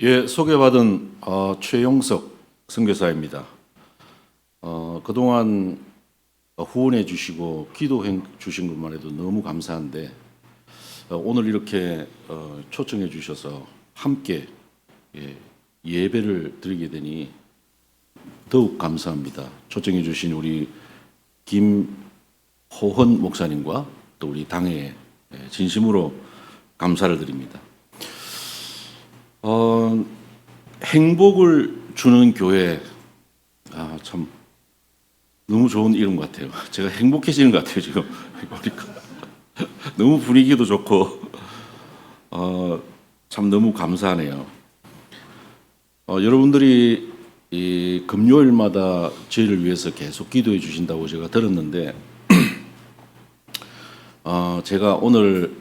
예, 소개받은 최용석 선교사입니다. 그동안 후원해 주시고 기도해 주신 것만 해도 너무 감사한데 오늘 이렇게 초청해 주셔서 함께 예배를 드리게 되니 더욱 감사합니다. 초청해 주신 우리 김호헌 목사님과 또 우리 당회에 진심으로 감사를 드립니다. 행복을 주는 교회, 참 너무 좋은 이름 같아요. 제가 행복해지는 것 같아요 지금 보니까. 너무 분위기도 좋고 참 너무 감사하네요. 여러분들이 이 금요일마다 저희를 위해서 계속 기도해 주신다고 제가 들었는데 제가 오늘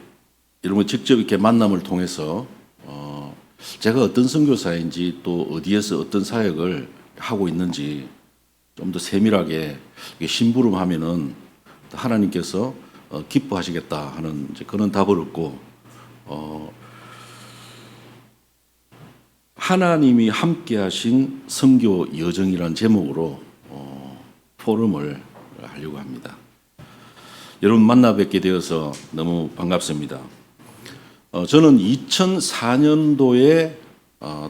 이런 거 직접 이렇게 만남을 통해서 제가 어떤 선교사인지 또 어디에서 어떤 사역을 하고 있는지 좀 더 세밀하게 심부름하면은 하나님께서 기뻐하시겠다 하는 그런 답을 얻고 하나님이 함께하신 선교 여정이라는 제목으로 포럼을 하려고 합니다. 여러분 만나 뵙게 되어서 너무 반갑습니다. 저는 2004년도에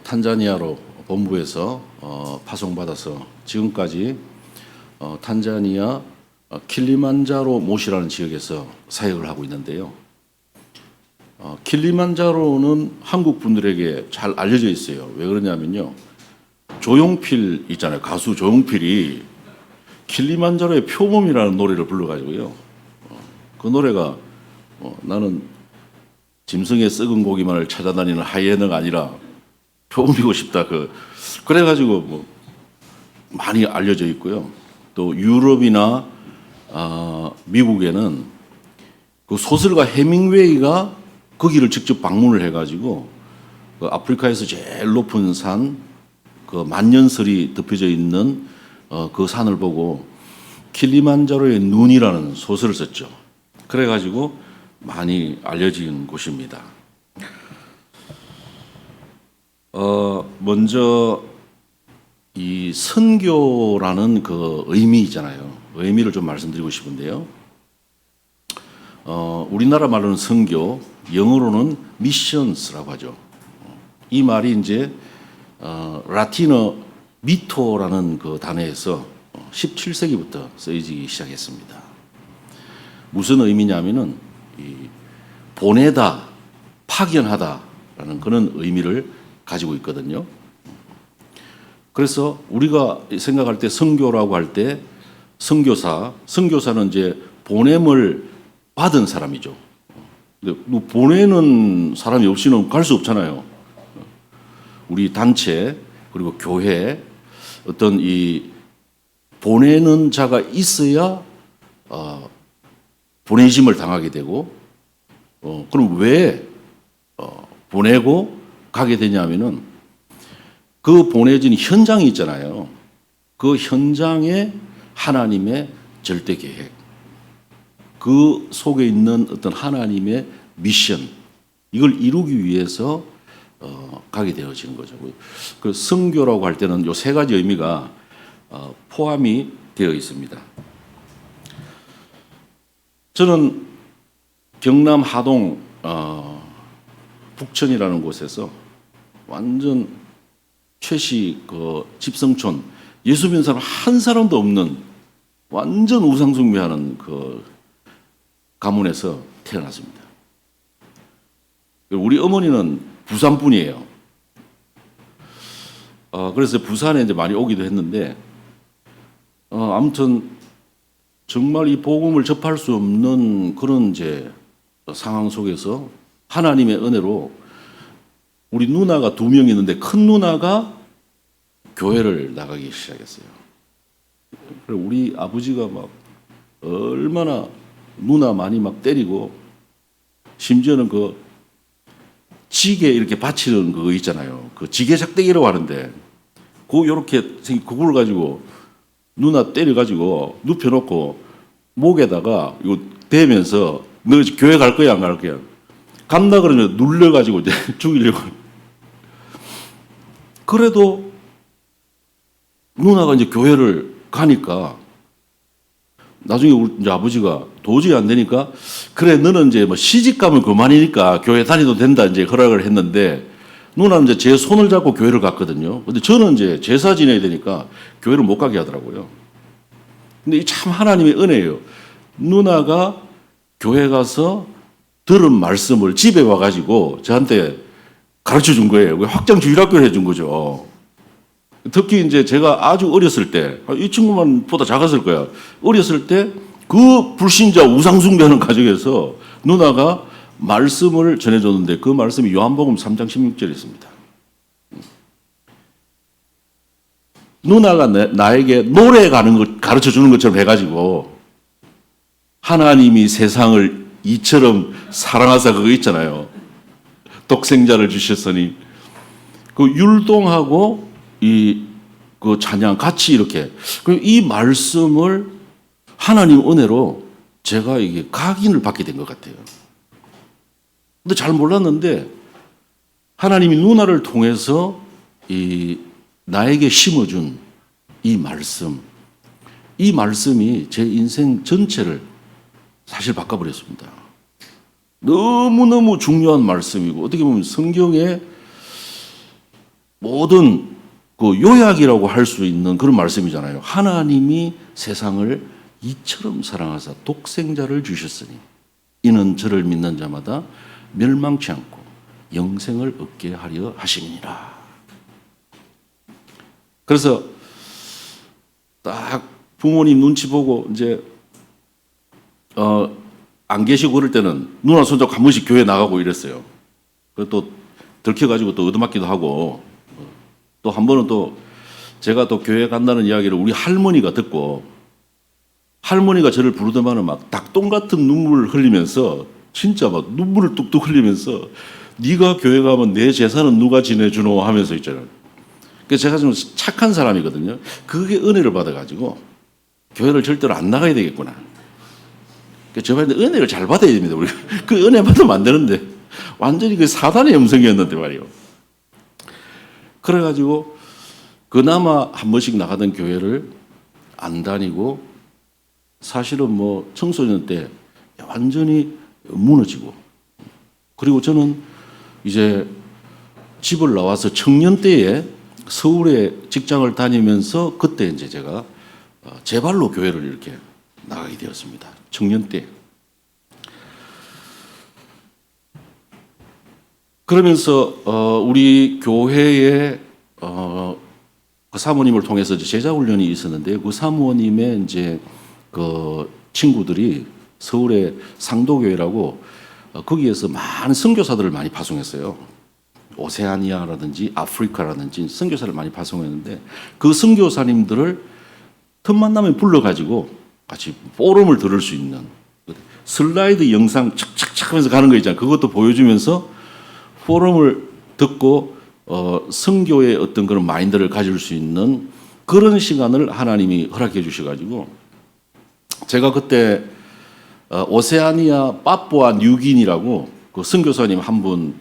탄자니아로 본부에서 파송받아서 지금까지 탄자니아 킬리만자로 모시라는 지역에서 사역을 하고 있는데요. 킬리만자로는 한국 분들에게 잘 알려져 있어요. 왜 그러냐면요. 조용필 있잖아요. 가수 조용필이 킬리만자로의 표범이라는 노래를 불러가지고요. 그 노래가 나는 짐승의 썩은 고기만을 찾아다니는 하이에나가 아니라 표범이고 싶다. 그래가지고 많이 알려져 있고요. 또 유럽이나 미국에는 그 소설가 해밍웨이가 거기를 직접 방문을 해가지고 그 아프리카에서 제일 높은 산, 그 만년설이 덮여져 있는 그 산을 보고 킬리만자로의 눈이라는 소설을 썼죠. 그래가지고 많이 알려진 곳입니다. 먼저 이 선교라는 그 의미잖아요. 의미를 좀 말씀드리고 싶은데요. 우리나라 말로는 선교, 영어로는 미션스라고 하죠. 이 말이 이제 라틴어 미토라는 그 단어에서 17세기부터 쓰여지기 시작했습니다. 무슨 의미냐면은 보내다, 파견하다라는 그런 의미를 가지고 있거든요. 그래서 우리가 생각할 때 선교라고 할 때 선교사는 이제 보냄을 받은 사람이죠. 근데 보내는 사람이 없이는 갈 수 없잖아요. 우리 단체 그리고 교회 어떤 이 보내는 자가 있어야 보내심을 당하게 되고 그럼 왜 보내고 가게 되냐면은 그 보내진 현장이 있잖아요. 그 현장에 하나님의 절대 계획, 그 속에 있는 어떤 하나님의 미션, 이걸 이루기 위해서 가게 되어지는 거죠. 그 선교라고 할 때는 요 세 가지 의미가 포함이 되어 있습니다. 저는 경남 하동 북천이라는 곳에서 완전 최씨 그 집성촌, 예수 믿는 사람 한 사람도 없는 완전 우상숭배하는 그 가문에서 태어났습니다. 우리 어머니는 부산 분이에요. 그래서 부산에 이제 많이 오기도 했는데 아무튼 정말 이 복음을 접할 수 없는 그런 이제 상황 속에서 하나님의 은혜로 우리 누나가 2명 있는데 큰 누나가 교회를 나가기 시작했어요. 우리 아버지가 막 얼마나 누나 많이 막 때리고 심지어는 그 지게 이렇게 받치는 그거 있잖아요. 그 지게 작대기라고 하는데 요렇게 생긴 그걸 가지고 누나 때려가지고 눕혀놓고 목에다가 이거 대면서 너 교회 갈 거야 안 갈 거야? 간다 그러면 눌러가지고 이제 죽이려고. 그래도 누나가 이제 교회를 가니까 나중에 우리 이제 아버지가 도저히 안 되니까 그래 너는 이제 뭐 시집 가면 그만이니까 교회 다니도 된다 이제 허락을 했는데 누나는 이제 제 손을 잡고 교회를 갔거든요. 근데 저는 이제 제사 지내야 되니까 교회를 못 가게 하더라고요. 근데 이 참 하나님의 은혜예요. 누나가 교회 가서 들은 말씀을 집에 와가지고 저한테 가르쳐 준 거예요. 확장주일학교를 해준 거죠. 특히 이제 제가 아주 어렸을 때, 이 친구만 보다 작았을 거야. 어렸을 때 그 불신자 우상숭배하는 가정에서 누나가 말씀을 전해줬는데 그 말씀이 요한복음 3장 16절에 있습니다. 누나가 나에게 노래 가는 걸 가르쳐 주는 것처럼 해가지고 하나님이 세상을 이처럼 사랑하사 그거 있잖아요. 독생자를 주셨으니 그 율동하고 그 찬양 같이 이렇게 이 말씀을 하나님 은혜로 제가 이게 각인을 받게 된 것 같아요. 근데 잘 몰랐는데 하나님이 누나를 통해서 나에게 심어준 이 말씀이 제 인생 전체를 사실 바꿔버렸습니다. 너무너무 중요한 말씀이고 어떻게 보면 성경의 모든 그 요약이라고 할 수 있는 그런 말씀이잖아요. 하나님이 세상을 이처럼 사랑하사 독생자를 주셨으니 이는 저를 믿는 자마다 멸망치 않고 영생을 얻게 하려 하심이니라. 그래서 딱 부모님 눈치 보고 이제 안 계시고 그럴 때는 누나 손잡고 한 번씩 교회 나가고 이랬어요. 그리고 또 들켜가지고 또 얻어맞기도 하고 또 한 번은 또 제가 또 교회 간다는 이야기를 우리 할머니가 듣고 할머니가 저를 부르더만은 막 닭똥 같은 눈물을 흘리면서 진짜 막 눈물을 뚝뚝 흘리면서 네가 교회 가면 내 재산은 누가 지내주노 하면서 있잖아요. 그래서 제가 좀 착한 사람이거든요. 그게 은혜를 받아가지고 교회를 절대로 안 나가야 되겠구나. 저한테 은혜를 잘 받아야 됩니다. 우리가 그 은혜 받으면 안 되는데 완전히 그 사단의 음성이었는데 말이에요. 그래가지고 그나마 한 번씩 나가던 교회를 안 다니고 사실은 뭐 청소년 때 완전히 무너지고 그리고 저는 이제 집을 나와서 청년 때에 서울에 직장을 다니면서 그때 이제 제가 제 발로 교회를 이렇게 나가게 되었습니다. 청년 때. 그러면서 우리 교회에 그 사모님을 통해서 제자 훈련이 있었는데 그 사모님의 이제 그 친구들이 서울의 상도교회라고 거기에서 많은 선교사들을 많이 파송했어요. 오세아니아라든지 아프리카라든지 선교사를 많이 파송했는데 그 선교사님들을 틈만 나면 불러가지고 같이 포럼을 들을 수 있는 슬라이드 영상 착착착 하면서 가는 거 있잖아요. 그것도 보여주면서 포럼을 듣고 선교의 어떤 그런 마인드를 가질 수 있는 그런 시간을 하나님이 허락해 주셔가지고 제가 그때 오세아니아 파푸아 뉴기니라고 그 선교사님 한 분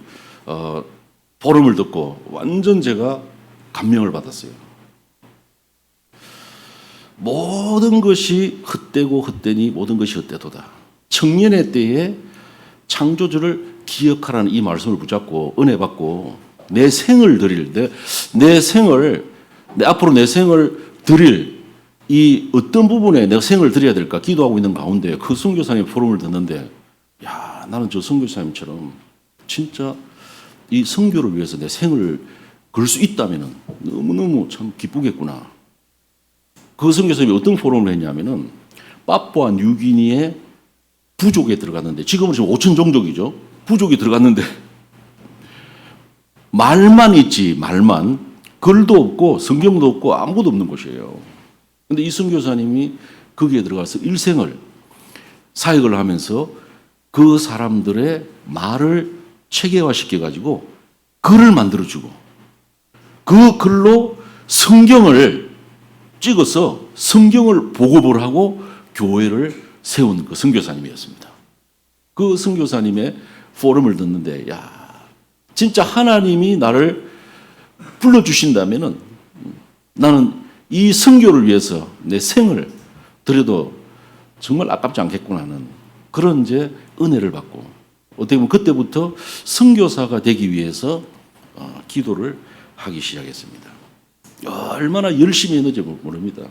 포럼을 듣고 완전 제가 감명을 받았어요. 모든 것이 헛되고 헛되니 모든 것이 헛되도다. 청년의 때에 창조주를 기억하라는 이 말씀을 붙잡고 은혜 받고 내 생을 드릴 앞으로 내 생을 드릴 이 어떤 부분에 내가 생을 드려야 될까 기도하고 있는 가운데 그 선교사님 포럼을 듣는데 야 나는 저 선교사님처럼 진짜 이 선교를 위해서 내 생을 걸 수 있다면 너무너무 참 기쁘겠구나. 그 선교사님이 어떤 포럼을 했냐면은 파푸아 뉴기니의 부족에 들어갔는데 지금은 지금 5천 종족이죠. 부족이 들어갔는데 말만 있지 말만 글도 없고 성경도 없고 아무것도 없는 곳이에요. 근데 이 선교사님이 거기에 들어가서 일생을 사역을 하면서 그 사람들의 말을 체계화시켜가지고 글을 만들어주고 그 글로 성경을 찍어서 성경을 보급을 하고 교회를 세운 그 선교사님이었습니다. 그 선교사님의 포럼을 듣는데 야 진짜 하나님이 나를 불러주신다면은 나는 이 선교를 위해서 내 생을 드려도 정말 아깝지 않겠구나 하는 그런 이제 은혜를 받고 어떻게 보면 그때부터 선교사가 되기 위해서 기도를 하기 시작했습니다. 얼마나 열심히 했는지 모릅니다.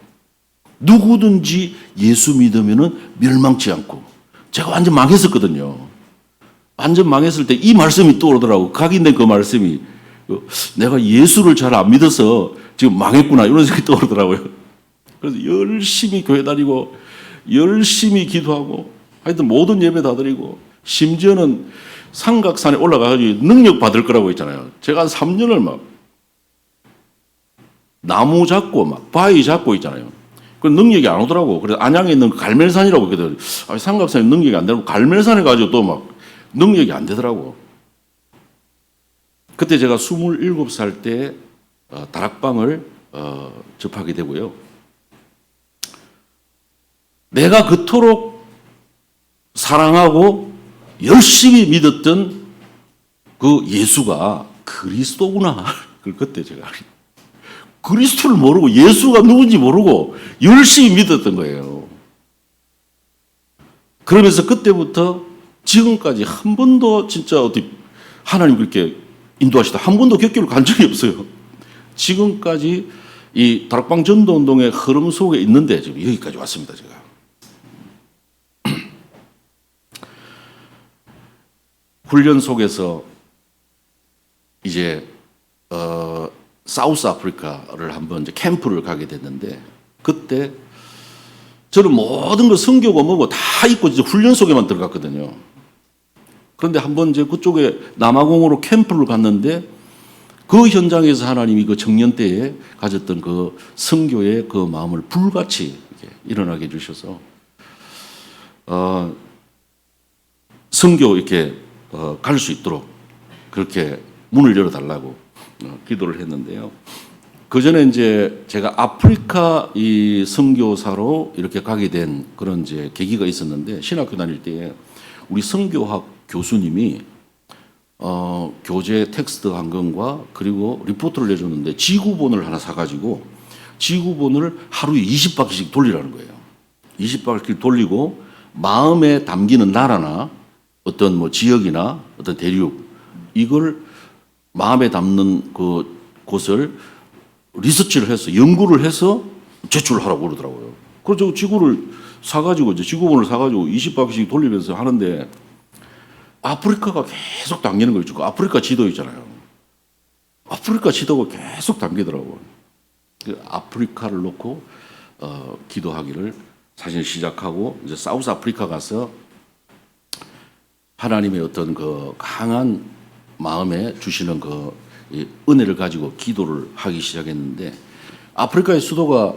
누구든지 예수 믿으면은 멸망치 않고 제가 완전 망했었거든요. 완전 망했을 때 이 말씀이 떠오르더라고. 각인된 그 말씀이 내가 예수를 잘 안 믿어서 지금 망했구나 이런 생각이 떠오르더라고요. 그래서 열심히 교회 다니고 열심히 기도하고 하여튼 모든 예배 다 드리고 심지어는 삼각산에 올라가가지고 능력 받을 거라고 했잖아요. 제가 한 3년을 막 나무 잡고 막 바위 잡고 있잖아요. 그 능력이 안 오더라고. 그래서 안양에 있는 갈멜산이라고 했거든. 삼각산에 능력이 안 되고 갈멜산에 가지고 또 막 능력이 안 되더라고. 그때 제가 27살 때 다락방을 접하게 되고요. 내가 그토록 사랑하고 열심히 믿었던 그 예수가 그리스도구나. 그걸 그때 제가 그리스도를 모르고 예수가 누군지 모르고 열심히 믿었던 거예요. 그러면서 그때부터 지금까지 한 번도 진짜 어떻게 하나님 그렇게 인도하시다 한 번도 격교를 간 적이 없어요. 지금까지 이 다락방 전도 운동의 흐름 속에 있는데 지금 여기까지 왔습니다. 제가. 훈련 속에서 이제 사우스 아프리카를 한번 이제 캠프를 가게 됐는데 그때 저는 모든 거 성교고 뭐고 다 잊고 이제 훈련 속에만 들어갔거든요. 그런데 한번 이제 그쪽에 남아공으로 캠프를 갔는데 그 현장에서 하나님이 그 청년 때에 가졌던 그 성교의 그 마음을 불같이 이렇게 일어나게 해주셔서 성교 이렇게 갈 수 있도록 그렇게 문을 열어달라고 기도를 했는데요. 그 전에 이제 제가 아프리카 이 선교사로 이렇게 가게 된 그런 이제 계기가 있었는데 신학교 다닐 때에 우리 선교학 교수님이 교재 텍스트 한 권과 그리고 리포트를 내줬는데 지구본을 하나 사가지고 지구본을 하루에 20바퀴씩 돌리라는 거예요. 20바퀴 돌리고 마음에 담기는 나라나 어떤 뭐 지역이나 어떤 대륙 이걸 마음에 담는 그 곳을 리서치를 해서 연구를 해서 제출하라고 그러더라고요. 그래서 지구를 사가지고 이제 지구본을 사가지고 20바퀴씩 돌리면서 하는데 아프리카가 계속 당기는 거 있죠. 아프리카 지도 있잖아요. 아프리카 지도가 계속 당기더라고요. 아프리카를 놓고 기도하기를 사실 시작하고 이제 사우스 아프리카 가서 하나님의 어떤 그 강한 마음에 주시는 그 은혜를 가지고 기도를 하기 시작했는데 아프리카의 수도가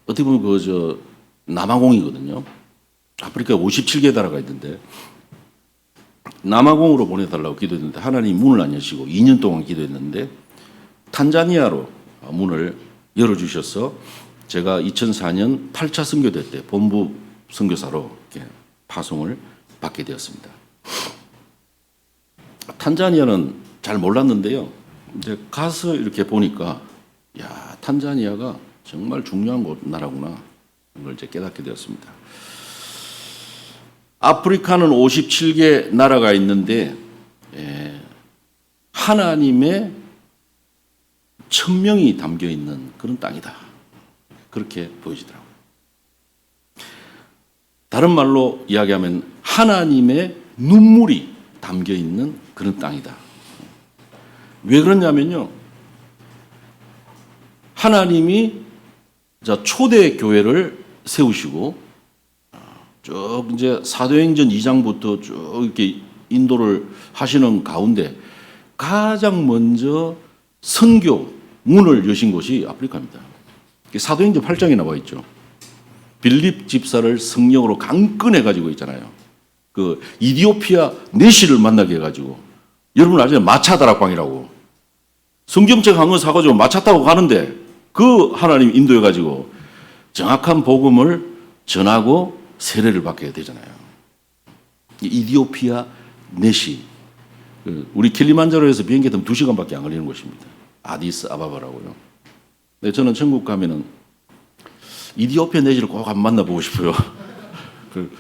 어떻게 보면 그 남아공이거든요. 아프리카에 57개 나라가 있는데 남아공으로 보내달라고 기도했는데 하나님 문을 안 여시고 2년 동안 기도했는데 탄자니아로 문을 열어주셔서 제가 2004년 8차 선교대 때 본부 선교사로 이렇게 파송을 받게 되었습니다. 탄자니아는 잘 몰랐는데요. 이제 가서 이렇게 보니까 야 탄자니아가 정말 중요한 나라구나 이걸 이제 깨닫게 되었습니다. 아프리카는 57개 나라가 있는데 하나님의 천명이 담겨 있는 그런 땅이다. 그렇게 보여지더라고요. 다른 말로 이야기하면 하나님의 눈물이 담겨 있는 그런 땅이다. 왜 그러냐면요. 하나님이 초대 교회를 세우시고 쭉 이제 사도행전 2장부터 쭉 이렇게 인도를 하시는 가운데 가장 먼저 선교 문을 여신 곳이 아프리카입니다. 사도행전 8장에 나와 있죠. 빌립 집사를 성령으로 강건해 가지고 있잖아요. 그 이디오피아 내시를 만나게 해가지고 여러분 아시죠? 마차 다락방이라고 성경책 한 권 사가지고 마차 타고 가는데 그 하나님 인도해가지고 정확한 복음을 전하고 세례를 받게 되잖아요. 이디오피아 내시 우리 킬리만자로에서 비행기 타면 2시간밖에 안 걸리는 곳입니다. 아디스 아바바라고요. 근데 저는 천국 가면은 이디오피아 내지를 꼭 한번 만나보고 싶어요.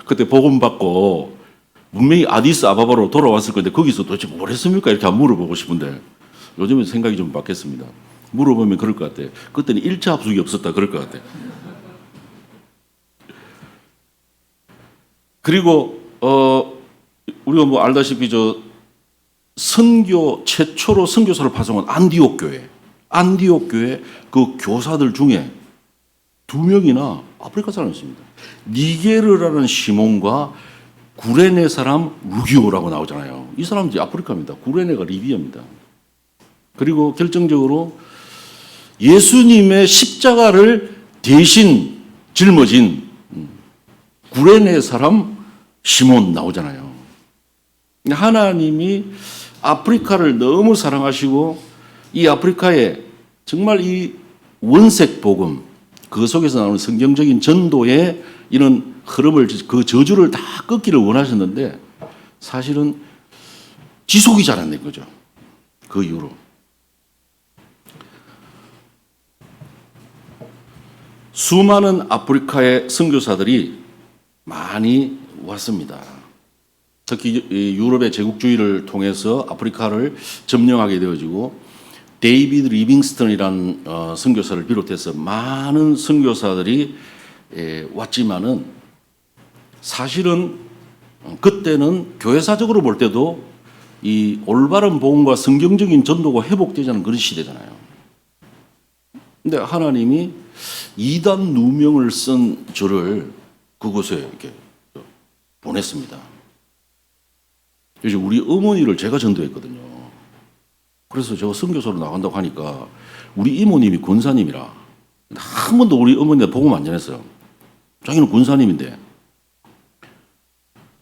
그때 복음 받고 분명히 아디스 아바바로 돌아왔을 건데 거기서 도대체 뭘 했습니까? 이렇게 한번 물어보고 싶은데 요즘은 생각이 좀 바뀌었습니다. 물어보면 그럴 것 같아요. 그때는 1차 합숙이 없었다 그럴 것 같아요. 그리고 우리가 뭐 알다시피 선교 최초로 선교사를 파송한 안디옥 교회 그 교사들 중에 2명이나 아프리카 사람이었습니다. 니게르라는 시몬과 구레네 사람 루기오라고 나오잖아요. 이 사람들이 아프리카입니다. 구레네가 리비아입니다. 그리고 결정적으로 예수님의 십자가를 대신 짊어진 구레네 사람 시몬 나오잖아요. 하나님이 아프리카를 너무 사랑하시고 이 아프리카에 정말 이 원색 복음 그 속에서 나오는 성경적인 전도의 이런 흐름을 그 저주를 다 끊기를 원하셨는데 사실은 지속이 잘 안 된 거죠. 그 이후로. 수많은 아프리카의 선교사들이 많이 왔습니다. 특히 유럽의 제국주의를 통해서 아프리카를 점령하게 되어지고 데이비드 리빙스턴이라는 선교사를 비롯해서 많은 선교사들이 왔지만은 사실은 그때는 교회사적으로 볼 때도 이 올바른 복음과 성경적인 전도가 회복되지 않은 그런 시대잖아요. 근데 하나님이 이단 누명을 쓴 저를 그곳에 이렇게 보냈습니다. 이제 우리 어머니를 제가 전도했거든요. 그래서 제가 선교사로 나간다고 하니까 우리 이모님이 권사님이라 한 번도 우리 어머니한테 복음 안 전했어요. 자기는 권사님인데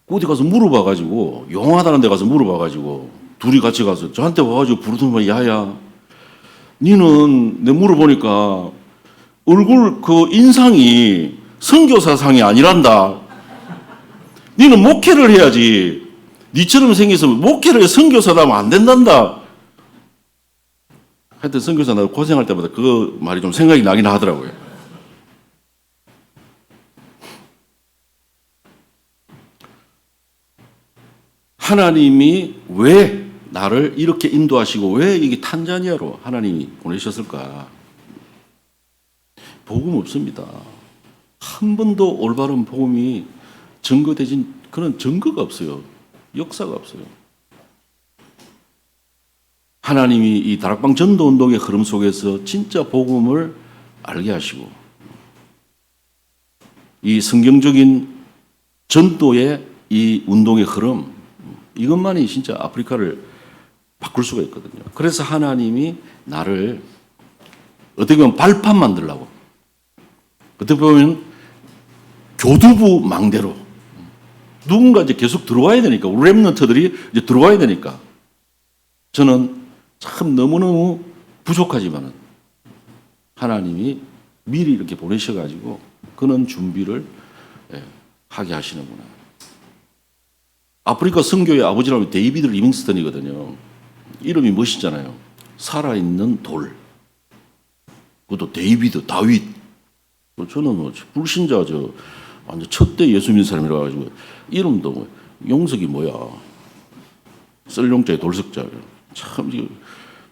어디 가서 물어봐가지고 용하다는 데 가서 물어봐가지고 둘이 같이 가서 저한테 와가지고 부르더니 야야 니는 내 물어보니까 얼굴 그 인상이 선교사상이 아니란다. 니는 목회를 해야지. 니처럼 생겨서 목회를 해 선교사도 하면 안 된단다. 하여튼 선교사 나도 고생할 때마다 그 말이 좀 생각이 나긴 하더라고요. 하나님이 왜 나를 이렇게 인도하시고 왜 이게 탄자니아로 하나님이 보내셨을까? 복음 없습니다. 한 번도 올바른 복음이 증거되진 그런 증거가 없어요. 역사가 없어요. 하나님이 이 다락방 전도 운동의 흐름 속에서 진짜 복음을 알게 하시고 이 성경적인 전도의 이 운동의 흐름 이것만이 진짜 아프리카를 바꿀 수가 있거든요. 그래서 하나님이 나를 어떻게 보면 발판 만들려고 어떻게 보면 교두부 망대로 누군가 이제 계속 들어와야 되니까 우리 렘넌트들이 이제 들어와야 되니까 저는 참 너무너무 부족하지만은 하나님이 미리 이렇게 보내셔가지고 그런 준비를 하게 하시는구나. 아프리카 선교의 아버지라면 데이비드 리빙스턴이거든요. 이름이 멋있잖아요. 살아있는 돌. 그것도 데이비드, 다윗. 저는 뭐 불신자 완전 첫대 예수 믿는 사람이라 가지고 이름도 뭐 용석이 뭐야. 썰용자에 돌석자. 참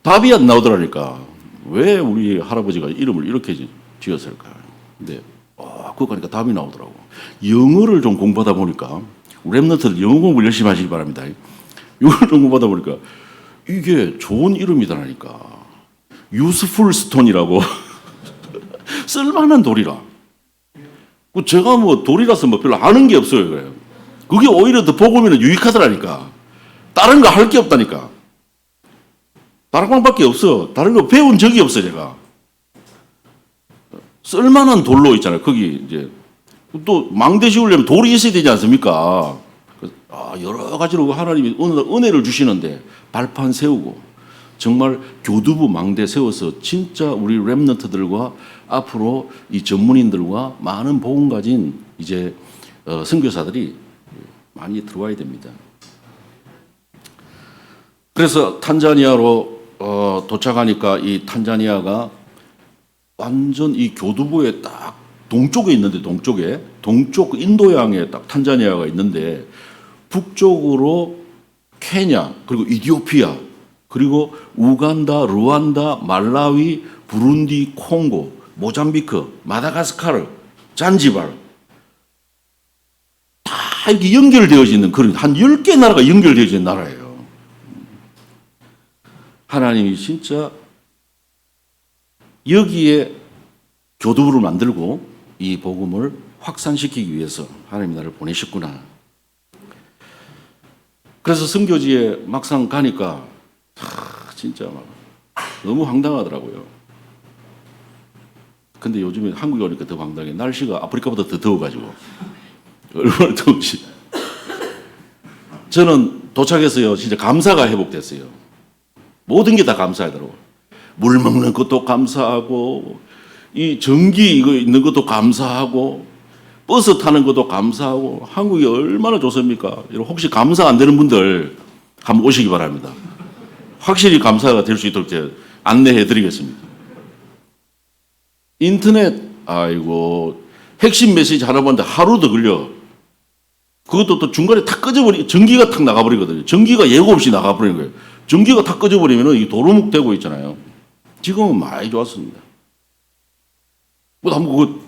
답이 안 나오더라니까. 왜 우리 할아버지가 이름을 이렇게 지었을까. 근데 그거 가니까 답이 나오더라고. 영어를 좀 공부하다 보니까 우리 랩런트들 영어 공부 열심히 하시기 바랍니다. 영어를 좀 공부하다 보니까 이게 좋은 이름이다라니까. useful stone이라고. 쓸만한 돌이라. 제가 뭐 돌이라서 뭐 별로 아는 게 없어요. 그래요. 그게 오히려 더 복음에는 유익하더라니까. 다른 거 할 게 없다니까. 다락방밖에 없어. 다른 거 배운 적이 없어 제가. 쓸만한 돌로 있잖아요. 거기 이제 또 망대 씌우려면 돌이 있어야 되지 않습니까? 여러 가지로 하나님이 은혜를 주시는데 발판 세우고 정말 교두부 망대 세워서 진짜 우리 렘넌트들과 앞으로 이 전문인들과 많은 복음 가진 이제 선교사들이 많이 들어와야 됩니다. 그래서 탄자니아로 도착하니까 이 탄자니아가 완전 이 교두보에 딱 동쪽에 있는데 동쪽 인도양에 딱 탄자니아가 있는데 북쪽으로 케냐 그리고 이디오피아 그리고 우간다, 루안다, 말라위, 부룬디, 콩고, 모잠비크, 마다가스카르, 잔지바르 다 이렇게 연결되어져 있는 그런 한 10개 나라가 연결되어져 있는 나라예요. 하나님이 진짜 여기에 교두부를 만들고 이 복음을 확산시키기 위해서 하나님이 나를 보내셨구나. 그래서 선교지에 막상 가니까 진짜 막 너무 황당하더라고요. 근데 요즘에 한국에 오니까 더 황당해. 날씨가 아프리카보다 더 더워가지고 얼마나 더운지. 저는 도착해서요 진짜 감사가 회복됐어요. 모든 게 다 감사하더라고요. 물 먹는 것도 감사하고 이 전기 이거 있는 것도 감사하고 버스 타는 것도 감사하고 한국이 얼마나 좋습니까? 혹시 감사 안 되는 분들 한번 오시기 바랍니다. 확실히 감사가 될 수 있도록 제가 안내해 드리겠습니다. 인터넷 아이고 핵심 메시지 하나 보는데 하루 더 걸려. 그것도 또 중간에 탁 꺼져버리 전기가 탁 나가버리거든요. 전기가 예고 없이 나가버리는 거예요. 전기가 탁 꺼져버리면 이 도루묵 되고 있잖아요. 지금은 많이 좋았습니다. 한번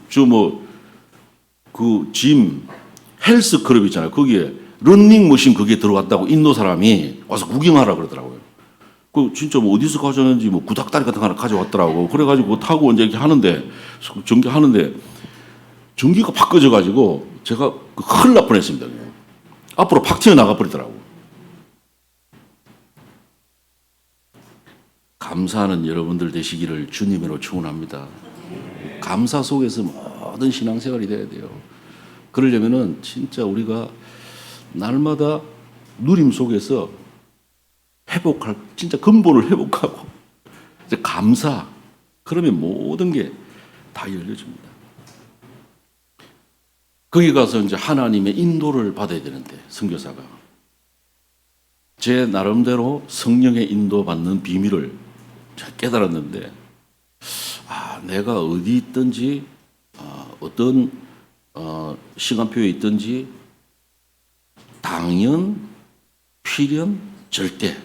짐 헬스 클럽 있잖아요. 거기에 런닝머신 그게 들어왔다고 인도 사람이 와서 구경하라 그러더라고요. 그 진짜 뭐 어디서 가져왔는지 뭐 구닥다리 같은 거 하나 가져왔더라고. 그래가지고 그거 타고 이제 이렇게 하는데 전기하는데 전기가 팍 꺼져가지고 제가 큰일 날 뻔했습니다. 그냥. 앞으로 팍 튀어나가 버리더라고. 감사하는 여러분들 되시기를 주님으로 축원합니다. 감사 속에서 모든 신앙생활이 돼야 돼요. 그러려면은 진짜 우리가 날마다 누림 속에서 회복할 진짜 근본을 회복하고 이제 감사 그러면 모든 게 다 열려집니다. 거기 가서 이제 하나님의 인도를 받아야 되는데 선교사가 제 나름대로 성령의 인도 받는 비밀을 깨달았는데 내가 어디 있든지 어떤 시간표에 있든지 당연, 필연, 절대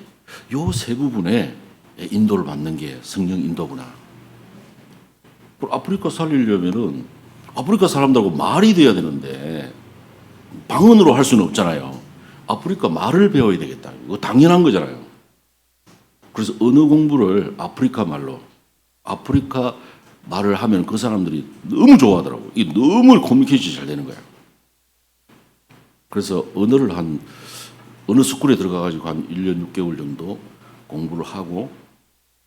요 세 부분에 인도를 받는 게 성령 인도구나. 아프리카 살리려면은 아프리카 사람들하고 말이 돼야 되는데 방언으로 할 수는 없잖아요. 아프리카 말을 배워야 되겠다. 이거 당연한 거잖아요. 그래서 언어 공부를 아프리카 말을 하면 그 사람들이 너무 좋아하더라고요. 이게 너무 커뮤니케이션이 잘 되는 거예요. 그래서 언어를 어느 스쿨에 들어가가지고 한 1년 6개월 정도 공부를 하고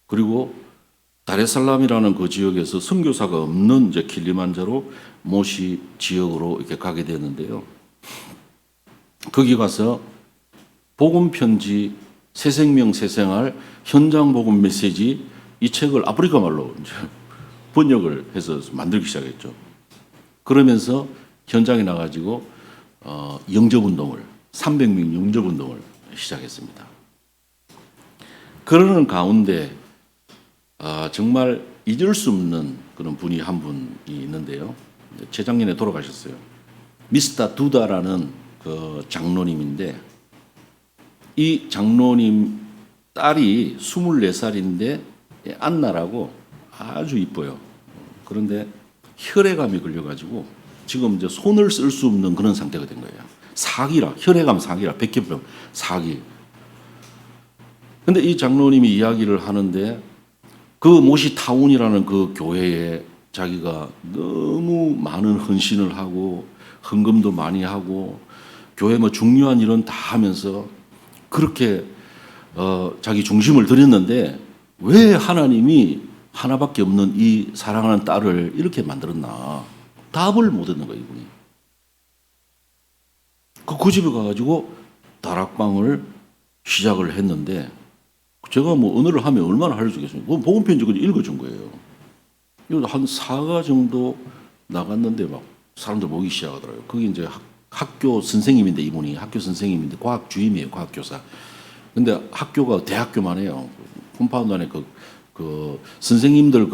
그리고 다레살람이라는 그 지역에서 선교사가 없는 이제 킬리만자로 모시 지역으로 이렇게 가게 되는데요. 거기 가서 복음 편지 새생명 새생활 현장 복음 메시지 이 책을 아프리카 말로 이제 번역을 해서 만들기 시작했죠. 그러면서 현장에 나가지고 영접운동을 300명 영접운동을 시작했습니다. 그러는 가운데 정말 잊을 수 없는 그런 분이 한 분이 있는데요. 재작년에 돌아가셨어요. 미스터 두다라는 그 장로님인데 이 장로님 딸이 24살인데 안나라고 아주 이뻐요. 그런데 혈액암이 걸려가지고 지금 이제 손을 쓸 수 없는 그런 상태가 된 거예요. 사기라, 혈액암 사기라, 백혈병 사기. 근데 이 장로님이 이야기를 하는데 그 모시타운이라는 그 교회에 자기가 너무 많은 헌신을 하고 헌금도 많이 하고 교회 뭐 중요한 일은 다 하면서 그렇게 자기 중심을 들였는데 왜 하나님이 하나밖에 없는 이 사랑하는 딸을 이렇게 만들었나 답을 못 얻는 거예요. 이분이. 그 집에 가가지고 다락방을 시작을 했는데 제가 뭐 언어를 하면 얼마나 알려주겠습니까? 복음 편지 그냥 읽어준 거예요. 한 4가 정도 나갔는데 막 사람들 모이기 시작하더라고요. 거기 이제 학교 선생님인데 이분이 학교 선생님인데 과학 주임이에요. 과학교사. 근데 학교가 대학교만 해요. 컴파운드 안에 그 선생님들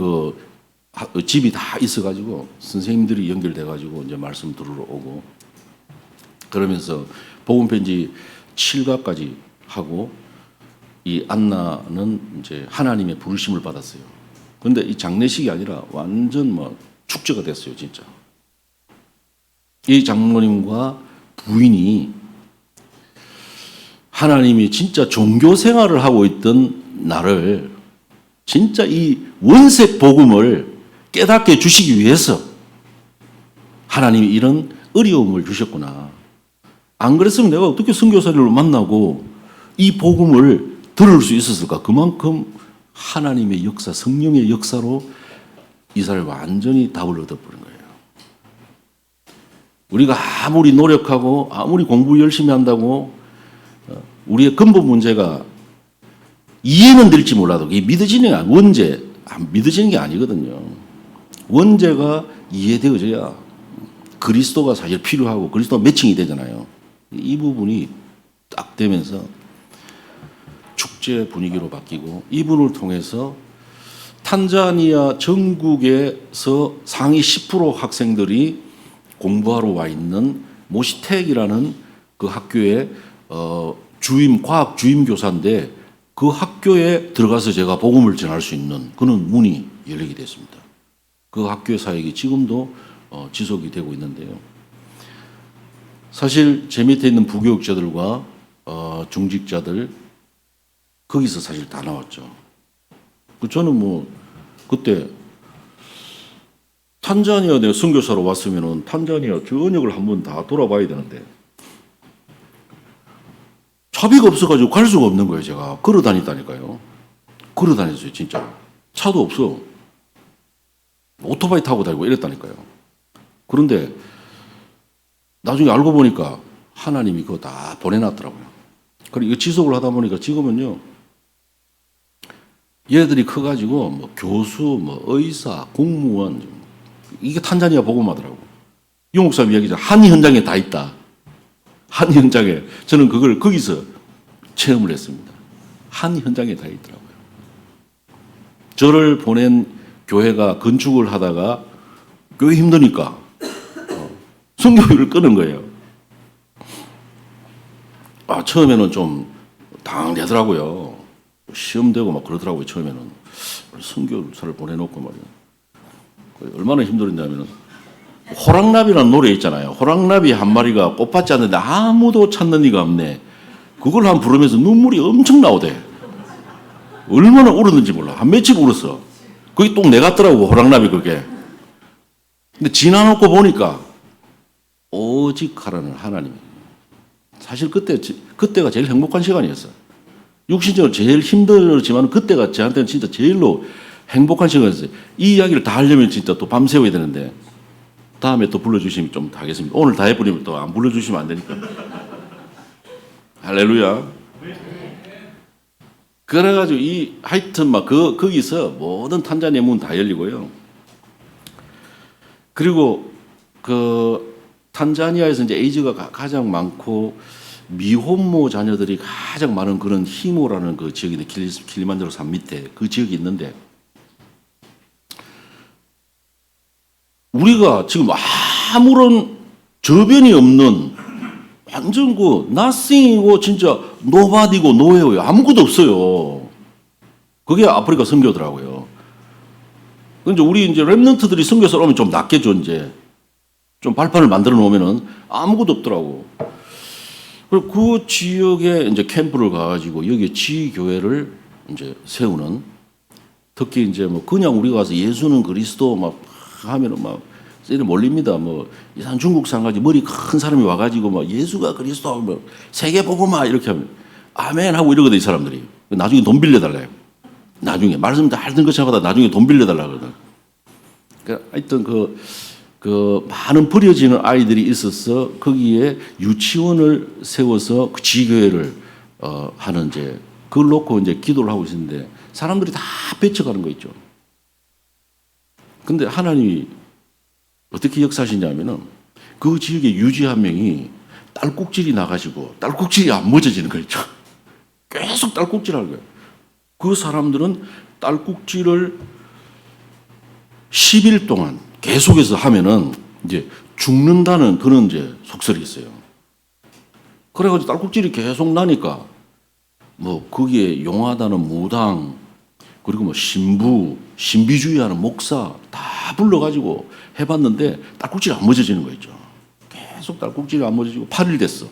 집이 다 있어가지고 선생님들이 연결돼가지고 이제 말씀 들으러 오고 그러면서 복음편지 7가까지 하고 이 안나는 이제 하나님의 부르심을 받았어요. 그런데 이 장례식이 아니라 완전 뭐 축제가 됐어요, 진짜. 이 장모님과 부인이 하나님이 진짜 종교 생활을 하고 있던 나를 진짜 이 원색 복음을 깨닫게 주시기 위해서 하나님이 이런 어려움을 주셨구나. 안 그랬으면 내가 어떻게 선교사를 만나고 이 복음을 들을 수 있었을까? 그만큼 하나님의 역사, 성령의 역사로 이 사람이 완전히 답을 얻어버린 거예요. 우리가 아무리 노력하고 아무리 공부 열심히 한다고 우리의 근본 문제가 이해는 될지 몰라도 이게 믿어지는 게 아니거든요. 원죄가 이해되어져야 그리스도가 사실 필요하고 그리스도가 매칭이 되잖아요. 이 부분이 딱 되면서 축제 분위기로 바뀌고 이분을 통해서 탄자니아 전국에서 상위 10% 학생들이 공부하러 와 있는 모시텍이라는 그 학교의 과학 주임 교사인데 그 학교에 들어가서 제가 복음을 전할 수 있는 그런 문이 열리게 됐습니다. 그 학교의 사역이 지금도 지속이 되고 있는데요. 사실 제 밑에 있는 부교육자들과 중직자들 거기서 사실 다 나왔죠. 저는 뭐 그때 탄자니아 내가 선교사로 왔으면은 탄자니아 전역을 한번 다 돌아봐야 되는데 차비가 없어가지고 갈 수가 없는 거예요. 제가 걸어 다녔다니까요. 걸어 다녔어요, 진짜. 차도 없어. 오토바이 타고 다니고 이랬다니까요. 그런데 나중에 알고 보니까 하나님이 그거 다 보내놨더라고요. 그리고 이거 지속을 하다 보니까 지금은요, 얘들이 커가지고 뭐 교수, 뭐 의사, 공무원, 이게 탄자니아 복음하더라고. 유 목사님 이야기죠. 한 현장에 다 있다. 한 현장에. 저는 그걸 거기서 체험을 했습니다. 한 현장에 다 있더라고요. 저를 보낸 교회가 건축을 하다가 교회 힘드니까 선교회를 끄는 거예요. 처음에는 좀 당황되더라고요. 시험되고 막 그러더라고요, 처음에는. 선교사를 보내놓고 말이에요. 얼마나 힘들었냐면은, 호랑나비라는 노래 있잖아요. 호랑나비 한 마리가 꽃받지 않는데 아무도 찾는 이가 없네. 그걸 한 부르면서 눈물이 엄청 나오대. 얼마나 울었는지 몰라. 한 며칠 울었어. 그게 똥 내갔더라고, 호랑나비 그게. 근데 지나놓고 보니까 오직 하라는 하나님. 사실 그때가 제일 행복한 시간이었어요. 육신적으로 제일 힘들었지만 그때가 저한테는 진짜 제일로 행복한 시간이었어요. 이 이야기를 다 하려면 진짜 또 밤새워야 되는데 다음에 또 불러주시면 좀 하겠습니다. 오늘 다 해버리면 또 안 불러주시면 안 되니까. 할렐루야. 그래가지고 하여튼 거기서 모든 탄자니아 문 다 열리고요. 그리고 탄자니아에서 이제 에이즈가 가장 많고 미혼모 자녀들이 가장 많은 그런 히모라는 그 지역인데 킬리만자로 산 밑에 그 지역이 있는데 우리가 지금 아무런 저변이 없는 완전 nothing이고 진짜 nobody고 nowhere요. 아무것도 없어요. 그게 아프리카 선교더라고요. 근데 우리 이제 랩런트들이 선교사로 오면 좀 낫겠죠, 이제. 좀 발판을 만들어 놓으면은 아무것도 없더라고. 그리고 그 지역에 이제 캠프를 가가지고 여기에 지교회를 이제 세우는 특히 이제 그냥 우리가 가서 예수는 그리스도 하면은 이래 몰립니다. 이상 중국 산가지 머리 큰 사람이 와가지고 예수가 그리스도 세계 복음화 이렇게 하면 아멘 하고 이러거든, 이 사람들이. 나중에 돈 빌려달래요. 나중에 말씀 잘 듣는 것처럼 하다 나중에 돈 빌려달라 그러거든. 그러니까 하여튼 많은 버려지는 아이들이 있어서 거기에 유치원을 세워서 그 지교회를 하는 이제 그걸 놓고 이제 기도를 하고 있는데 사람들이 다 배쳐가는 거 있죠. 근데 하나님이 어떻게 역사하시냐면은 그 지역의 유지 한 명이 딸꾹질이 나가지고 딸꾹질이 안 멎어지는 거 있죠. 계속 딸꾹질하는 거예요. 그 사람들은 딸꾹질을 10일 동안 계속해서 하면은 이제 죽는다는 그런 이제 속설이 있어요. 그래가지고 딸꾹질이 계속 나니까 뭐 거기에 용하다는 무당 그리고 뭐 신부, 신비주의하는 목사 다 불러가지고 해봤는데 딸꾹질이 안 멎어지는 거 있죠. 계속 딸꾹질이 안 멎어지고 8일 됐어.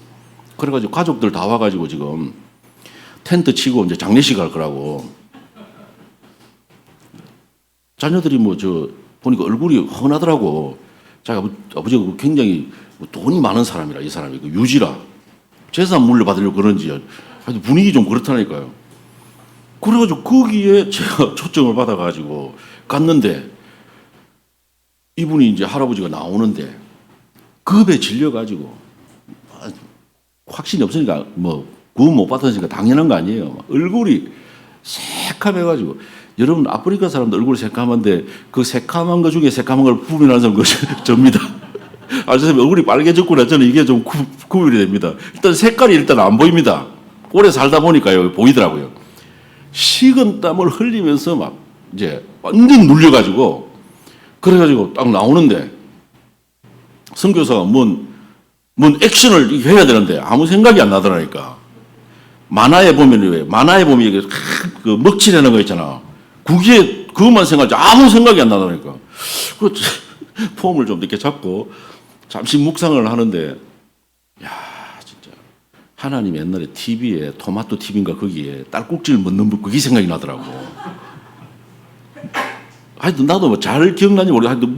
그래가지고 가족들 다 와가지고 지금 텐트 치고 이제 장례식 할 거라고. 자녀들이 뭐 보니까 얼굴이 훤하더라고. 자기 아버지가 굉장히 돈이 많은 사람이라, 이 사람이. 유지라. 재산 물려받으려고 그런지. 하여튼 분위기 좀 그렇다니까요. 그래가지고 거기에 제가 초청을 받아가지고 갔는데 이분이 이제 할아버지가 나오는데 급에 질려가지고 확신이 없으니까 뭐 구원 못 받았으니까 당연한 거 아니에요. 얼굴이 새카매가지고 여러분 아프리카 사람들 얼굴이 새카만데 그 새카만 거 중에 새카만 걸 구분하는 사람 그것이 접니다. 선생님 얼굴이 빨개졌구나. 저는 이게 좀 구분이 됩니다. 일단 색깔이 일단 안 보입니다. 오래 살다 보니까요 보이더라고요. 식은 땀을 흘리면서 막 이제 완전 눌려가지고 그래가지고 딱 나오는데 선교사가 뭔 액션을 해야 되는데 아무 생각이 안 나더라니까. 만화에 보면 왜 만화에 보면 이게 그 먹칠하는 거 있잖아. 그게 그것만 생각하지 아무 생각이 안 나더라니까. 그 폼을 좀 이렇게 잡고 잠시 묵상을 하는데 야 진짜 하나님 옛날에 TV에 토마토 TV인가 거기에 딸꾹질 먹는 분 그게 생각이 나더라고. 하여튼 나도 뭐 잘 기억나는지 모르겠어. 하여튼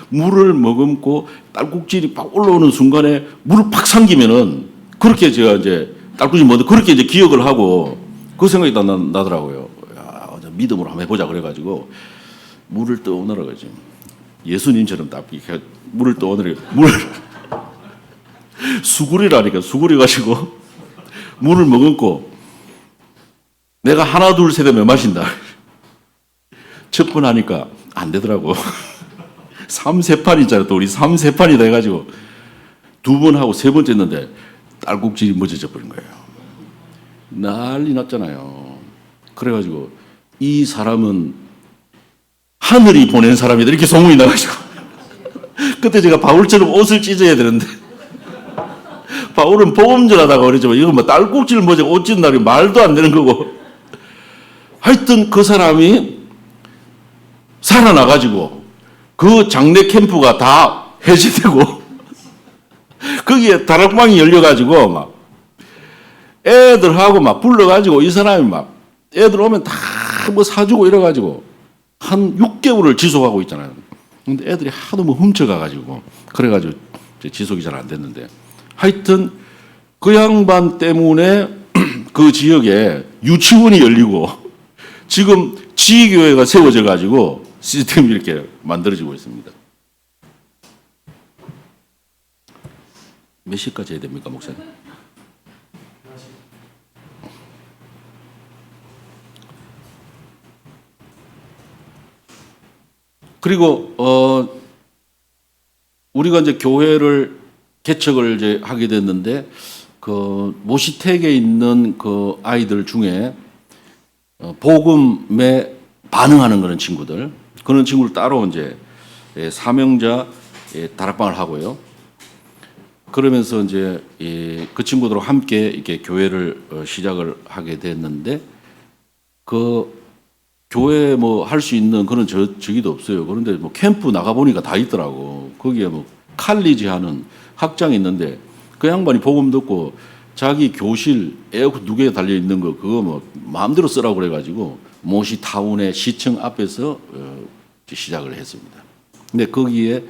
물을 머금고 딸꾹질이 팍 올라오는 순간에 물을 팍 삼기면은 그렇게 제가 이제 딸꾹질 먹는 그렇게 이제 기억을 하고 그 생각이 나더라고요. 야, 믿음으로 한번 해보자 그래가지고 물을 떠오느라 그러지. 예수님처럼 딱 이렇게 물을 떠오느라 수구리라니까 수구리 가지고 물을 머금고 내가 하나 둘 셋 하면 마신다. 첫 번 하니까 안 되더라고. 3세판이잖아. 또 우리 3세판이 돼가지고 2번 하고 3번째 했는데 딸꾹질이 멎어져 버린 거예요. 난리 났잖아요. 그래가지고 이 사람은 하늘이 보낸 사람이다 이렇게 소문이 나가지고 그때 제가 바울처럼 옷을 찢어야 되는데 바울은 복음 전하다가 그러지만 이건 뭐 딸꾹질 멎어 옷 찢는 날이 말도 안 되는 거고 하여튼 그 사람이 살아나가지고 그 장례 캠프가 다 해제되고 거기에 다락방이 열려가지고 막 애들하고 막 불러가지고 이 사람이 막 애들 오면 다 뭐 사주고 이래가지고 한 6개월을 지속하고 있잖아요. 근데 애들이 하도 뭐 훔쳐가가지고 그래가지고 지속이 잘 안 됐는데 하여튼 그 양반 때문에 그 지역에 유치원이 열리고 지금 지교회가 세워져가지고 시스템이 이렇게 만들어지고 있습니다. 몇 시까지 해야 됩니까, 목사님? 그리고 우리가 이제 교회를 개척을 이제 하게 됐는데 그 모시택에 있는 그 아이들 중에 복음에 반응하는 그런 친구들, 그런 친구를 따로 이제 사명자 다락방을 하고요. 그러면서 이제 그 친구들과 함께 이렇게 교회를 시작을 하게 됐는데 그 교회 뭐 할 수 있는 그런 저기도 없어요. 그런데 뭐 캠프 나가 보니까 다 있더라고. 거기에 뭐 칼리지 하는 학장이 있는데 그 양반이 복음 듣고 자기 교실 에어컨 2개 달려 있는 거 그거 뭐 마음대로 쓰라고 그래가지고 모시 타운의 시청 앞에서 시작을 했습니다. 근데 거기에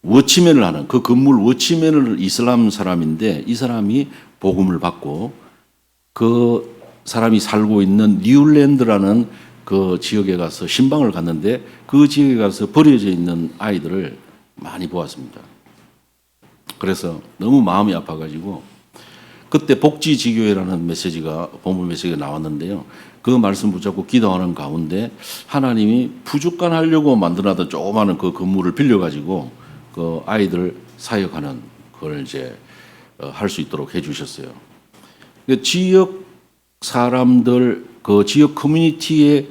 워치맨을 하는 그 건물 워치맨을 이슬람 사람인데 이 사람이 복음을 받고 그 사람이 살고 있는 뉴랜드라는 그 지역에 가서 신방을 갔는데 그 지역에 가서 버려져 있는 아이들을 많이 보았습니다. 그래서 너무 마음이 아파가지고 그때 복지지교회라는 메시지가 본문 메시지가 나왔는데요. 그 말씀 붙잡고 기도하는 가운데 하나님이 부족간하려고 만들어놨던 조그마한 그 건물을 빌려가지고 그 아이들 사역하는 그걸 이제 할 수 있도록 해주셨어요. 지역 사람들 그 지역 커뮤니티의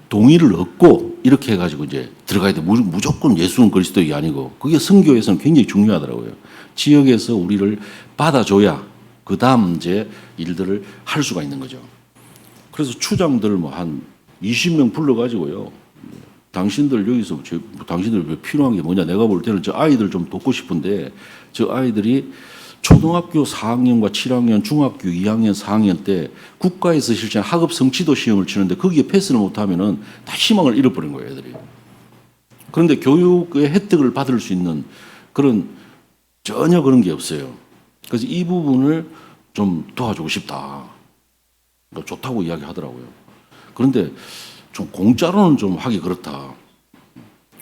동의를 얻고 이렇게 해가지고 이제 들어가야 돼. 무조건 예수는 그리스도가 아니고 그게 선교에서는 굉장히 중요하더라고요. 지역에서 우리를 받아줘야 그 다음 이제 일들을 할 수가 있는 거죠. 그래서 추장들 뭐 한 20명 불러가지고요. 당신들 여기서 당신들 왜 필요한 게 뭐냐? 내가 볼 때는 저 아이들 좀 돕고 싶은데 저 아이들이 초등학교 4학년과 7학년, 중학교 2학년, 4학년 때 국가에서 실시한 학업 성취도 시험을 치는데 거기에 패스를 못하면은 다 희망을 잃어버린 거예요, 애들이. 그런데 교육의 혜택을 받을 수 있는 그런 전혀 그런 게 없어요. 그래서 이 부분을 좀 도와주고 싶다. 좋다고 이야기하더라고요. 그런데 좀 공짜로는 좀 하기 그렇다.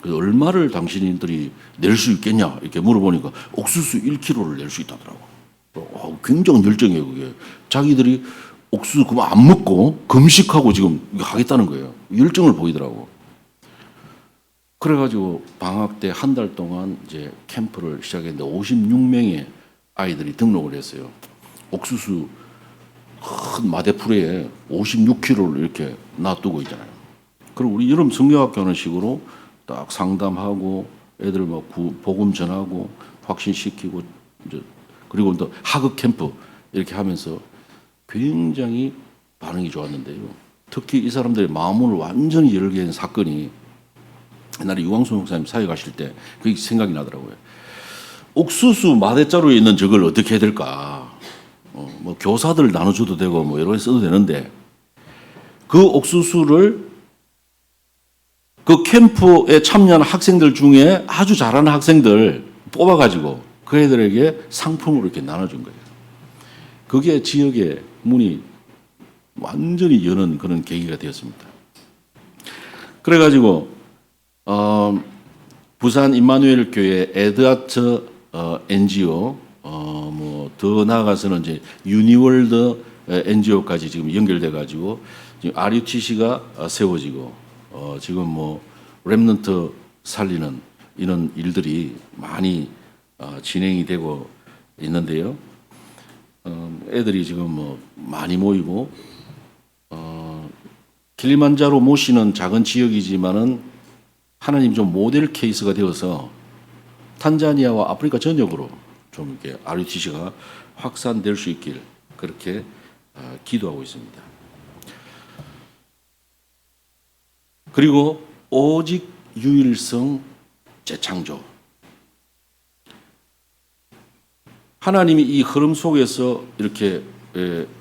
그래서 얼마를 당신들이 낼 수 있겠냐 이렇게 물어보니까 옥수수 1kg를 낼 수 있다더라고. 굉장히 열정이에요 그게. 자기들이 옥수수 그만 안 먹고 금식하고 지금 하겠다는 거예요. 열정을 보이더라고. 그래가지고 방학 때 한 달 동안 이제 캠프를 시작했는데 56명의 아이들이 등록을 했어요. 옥수수 큰 마대풀에 56kg를 이렇게 놔두고 있잖아요. 그리고 우리 여름 성경학교 하는 식으로 딱 상담하고 애들 막 복음 전하고 확신시키고 이제 그리고 또 하급 캠프 이렇게 하면서 굉장히 반응이 좋았는데요. 특히 이 사람들의 마음을 완전히 열게 한 사건이 옛날에 유광수 목사님 사회 가실 때 그게 생각이 나더라고요. 옥수수 마대자루에 있는 저걸 어떻게 해야 될까? 뭐 교사들 나눠줘도 되고 뭐 여러 개 써도 되는데 그 옥수수를 그 캠프에 참여한 학생들 중에 아주 잘하는 학생들 뽑아가지고 그 애들에게 상품으로 이렇게 나눠준 거예요. 그게 지역의 문이 완전히 여는 그런 계기가 되었습니다. 그래가지고 부산 임마누엘 교회 에드아트 NGO 뭐 더 나아가서는 이제 유니월드 NGO까지 지금 연결돼 가지고 지금 RUTC가 세워지고 지금 뭐 렘넌트 살리는 이런 일들이 많이 진행이 되고 있는데요. 애들이 지금 뭐 많이 모이고 킬리만자로 모시는 작은 지역이지만은 하나님 좀 모델 케이스가 되어서 탄자니아와 아프리카 전역으로 좀 이렇게 RUTC가 확산될 수 있길 그렇게 기도하고 있습니다. 그리고 오직 유일성 재창조. 하나님이 이 흐름 속에서 이렇게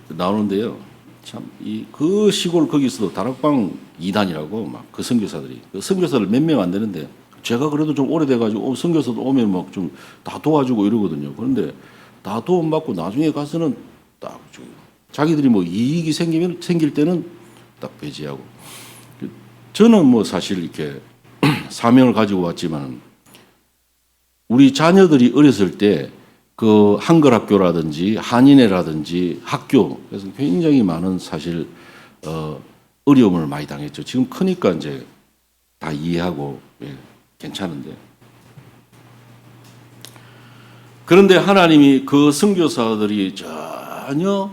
나오는데요. 참 그 시골 거기서도 다락방 2단이라고 막 그 선교사들이 그 선교사들 몇 명 안 되는데 제가 그래도 좀 오래돼가지고 선교사도 오면 막 좀 다 도와주고 이러거든요. 그런데 다 도움 받고 나중에 가서는 딱 자기들이 뭐 이익이 생길 때는 딱 배제하고. 저는 뭐 사실 이렇게 사명을 가지고 왔지만 우리 자녀들이 어렸을 때 그 한글 학교라든지 한인회라든지 학교 그래서 굉장히 많은 사실 어려움을 많이 당했죠. 지금 크니까 이제 다 이해하고 괜찮은데. 그런데 하나님이 그 선교사들이 전혀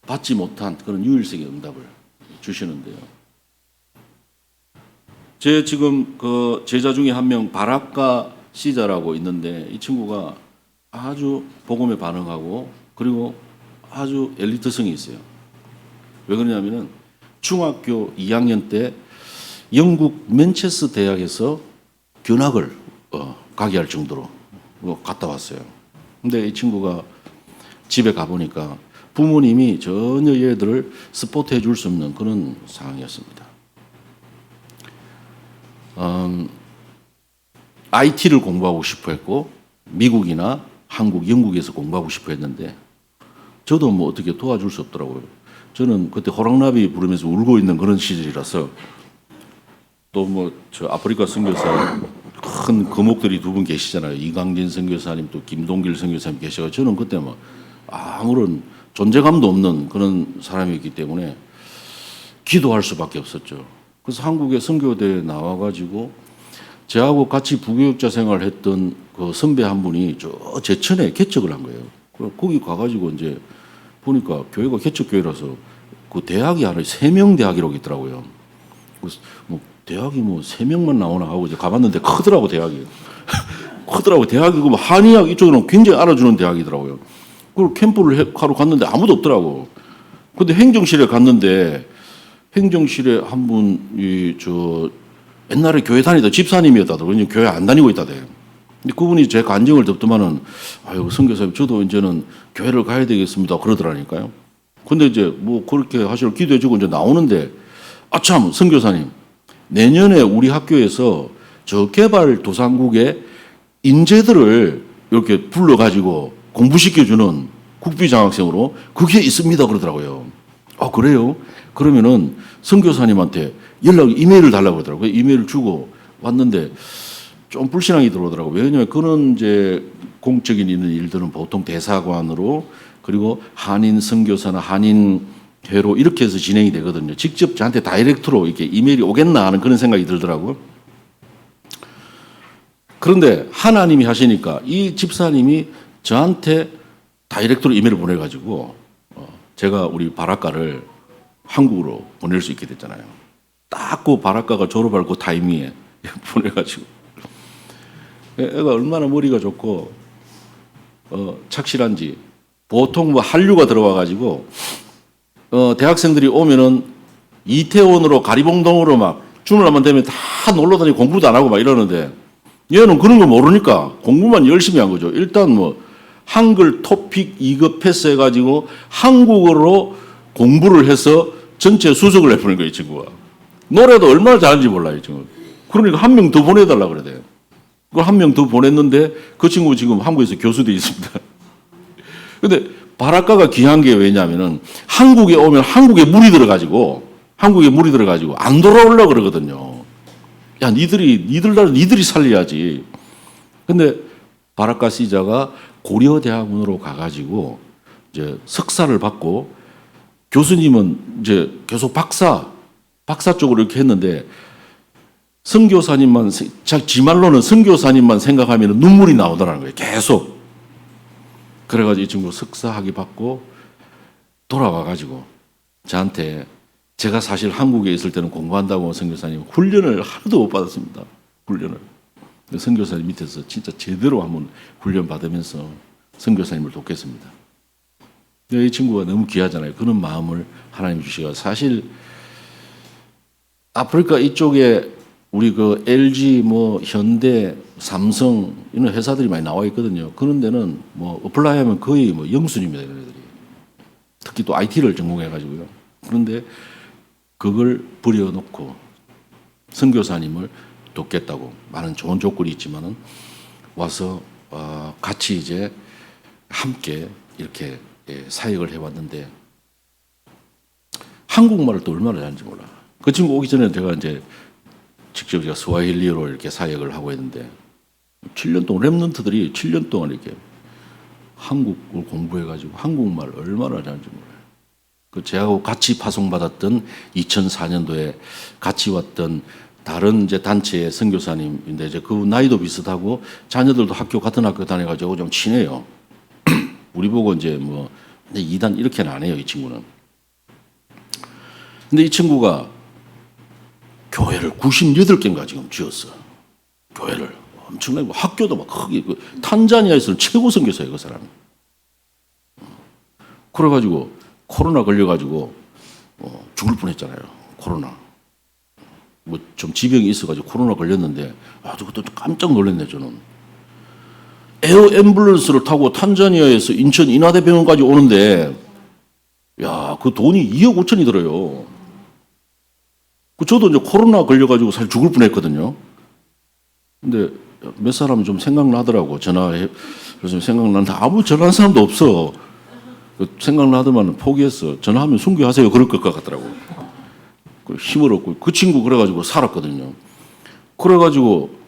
받지 못한 그런 유일성의 응답을 주시는데요. 제 지금 그 제자 중에 한 명 바라카 시자라고 있는데 이 친구가 아주 복음에 반응하고 그리고 아주 엘리트성이 있어요. 왜 그러냐면은 중학교 2학년 때 영국 맨체스터 대학에서 견학을 가게 할 정도로 갔다 왔어요. 근데 이 친구가 집에 가보니까 부모님이 전혀 얘들을 스포트해 줄 수 없는 그런 상황이었습니다. IT를 공부하고 싶어 했고 미국이나 한국, 영국에서 공부하고 싶어 했는데 저도 뭐 어떻게 도와줄 수 없더라고요. 저는 그때 호랑나비 부르면서 울고 있는 그런 시절이라서 또 뭐 저 아프리카 선교사 큰 거목들이 두 분 계시잖아요. 이강진 선교사님 또 김동길 선교사님 계셔서 저는 그때 뭐 아무런 존재감도 없는 그런 사람이었기 때문에 기도할 수밖에 없었죠. 그래서 한국에 선교대에 나와가지고 저하고 같이 부교육자 생활을 했던 그 선배 한 분이 저 제천에 개척을 한 거예요. 거기 가가지고 이제 보니까 교회가 개척교회라서 그 대학이 하나 3명 대학이라고 있더라고요. 그래서 뭐 대학이 뭐 3명만 나오나 하고 이제 가봤는데 크더라고 대학이. 크더라고 대학이 뭐 한의학 이쪽으로는 굉장히 알아주는 대학이더라고요. 그리고 캠프를 하러 갔는데 아무도 없더라고. 근데 행정실에 갔는데 행정실에 한 분이 저 옛날에 교회 다니던 집사님이었다더라고요. 교회 안 다니고 있다대. 근데 그분이 제 간증을 듣더만은 아유 선교사님 저도 이제는 교회를 가야 되겠습니다 그러더라니까요. 근데 이제 뭐 그렇게 하시러 기도해주고 이제 나오는데 아참 선교사님 내년에 우리 학교에서 저 개발도상국의 인재들을 이렇게 불러가지고 공부시켜주는 국비장학생으로 그게 있습니다 그러더라고요. 아 그래요? 그러면은 선교사님한테 이메일을 달라고 그러더라고요. 이메일을 주고 왔는데 좀 불신앙이 들어오더라고요. 왜냐하면 그런 이제 공적인 있는 일들은 보통 대사관으로 그리고 한인 선교사나 한인 회로 이렇게 해서 진행이 되거든요. 직접 저한테 다이렉트로 이렇게 이메일이 오겠나 하는 그런 생각이 들더라고요. 그런데 하나님이 하시니까 이 집사님이 저한테 다이렉트로 이메일을 보내가지고 제가 우리 바라카를 한국으로 보낼 수 있게 됐잖아요. 딱 그 바라카가 졸업할 그 타이밍에 보내가지고 애가 얼마나 머리가 좋고 착실한지 보통 뭐 한류가 들어와가지고 대학생들이 오면은 이태원으로 가리봉동으로 막 주말만 되면 다 놀러 다니고 공부도 안 하고 막 이러는데 얘는 그런 거 모르니까 공부만 열심히 한 거죠. 일단 뭐 한글 토픽 2급 패스해가지고 한국어로 공부를 해서 전체 수석을 해보는 거예요, 이 친구가. 노래도 얼마나 잘하는지 몰라요, 이 친구. 그러니까 한 명 더 보내달라고 그래요. 그걸 한 명 더 보냈는데 그 친구 지금 한국에서 교수되어 있습니다. 근데 바라카가 귀한 게 왜냐면은 한국에 오면 한국에 물이 들어가지고 안 돌아오려고 그러거든요. 야, 니들 나라 니들이 살려야지. 근데 바라카 시자가 고려대학원으로 가가지고 이제 석사를 받고 교수님은 이제 계속 박사 쪽으로 이렇게 했는데 선교사님만 지 말로는 선교사님만 생각하면 눈물이 나오더라는 거예요. 계속. 그래가지고 이 친구 석사 학위 받고 돌아와가지고 저한테 제가 사실 한국에 있을 때는 공부한다고 선교사님 훈련을 하나도 못 받았습니다. 훈련을. 선교사님 밑에서 진짜 제대로 한번 훈련 받으면서 선교사님을 돕겠습니다. 이 친구가 너무 귀하잖아요. 그런 마음을 하나님 주시고 사실 아프리카 이쪽에 우리 그 LG 뭐 현대 삼성 이런 회사들이 많이 나와 있거든요. 그런 데는 뭐 어플라이하면 거의 뭐 영순입니다. 이런 애들이. 특히 또 IT를 전공해가지고요. 그런데 그걸 버려놓고 선교사님을 돕겠다고 많은 좋은 조건이 있지만은 와서 같이 이제 함께 이렇게 사역을 해왔는데 한국말을 또 얼마나 잘하는지 몰라. 그 친구 오기 전에 제가 이제 직접 제가 스와힐리어로 이렇게 사역을 하고 있는데 7년 동안 랩런트들이 7년 동안 이렇게 한국을 공부해가지고 한국말을 얼마나 잘하는지 몰라요. 그 제하고 같이 파송받았던 2004년도에 같이 왔던 다른 이제 단체의 선교사님인데 이제 그 나이도 비슷하고 자녀들도 같은 학교 다녀가지고 좀 친해요. 우리 보고 이제 뭐 근데 2단 이렇게는 안 해요, 이 친구는. 근데 이 친구가 교회를 98개인가 지금 지었어. 교회를 엄청나게 학교도 막 크게 탄자니아에서는 최고 선교사예요, 그 사람이. 그래가지고 코로나 걸려가지고 죽을 뻔했잖아요. 코로나. 뭐 좀 지병이 있어가지고 코로나 걸렸는데 그것도 깜짝 놀랐네 저는. 에어 앰뷸런스를 타고 탄자니아에서 인천 인하대병원까지 오는데 야, 그 돈이 2억 5천이 들어요. 저도 이제 코로나 걸려가지고 사실 죽을 뻔했거든요. 근데 몇 사람은 좀 생각나더라고. 전화해 그래서 생각나는데 아무 전화한 사람도 없어. 생각나더만 포기했어. 전화하면 순교하세요. 그럴 것 같더라고. 힘을 얻고 그 친구 그래가지고 살았거든요. 그래가지고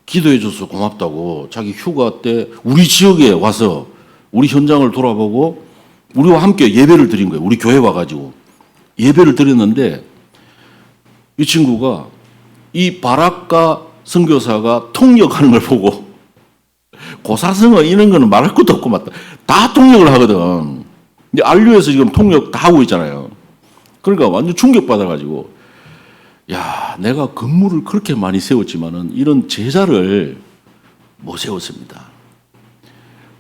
기도해줘서 고맙다고 자기 휴가 때 우리 지역에 와서 우리 현장을 돌아보고 우리와 함께 예배를 드린 거예요. 우리 교회 와가지고 예배를 드렸는데 이 친구가 이 바라카 선교사가 통역하는 걸 보고 고사성어 이런 거는 말할 것도 없고 맞다. 다 통역을 하거든. 근데 안류에서 지금 통역 다 하고 있잖아요. 그러니까 완전 충격받아가지고, 야, 내가 건물을 그렇게 많이 세웠지만은 이런 제자를 못 세웠습니다.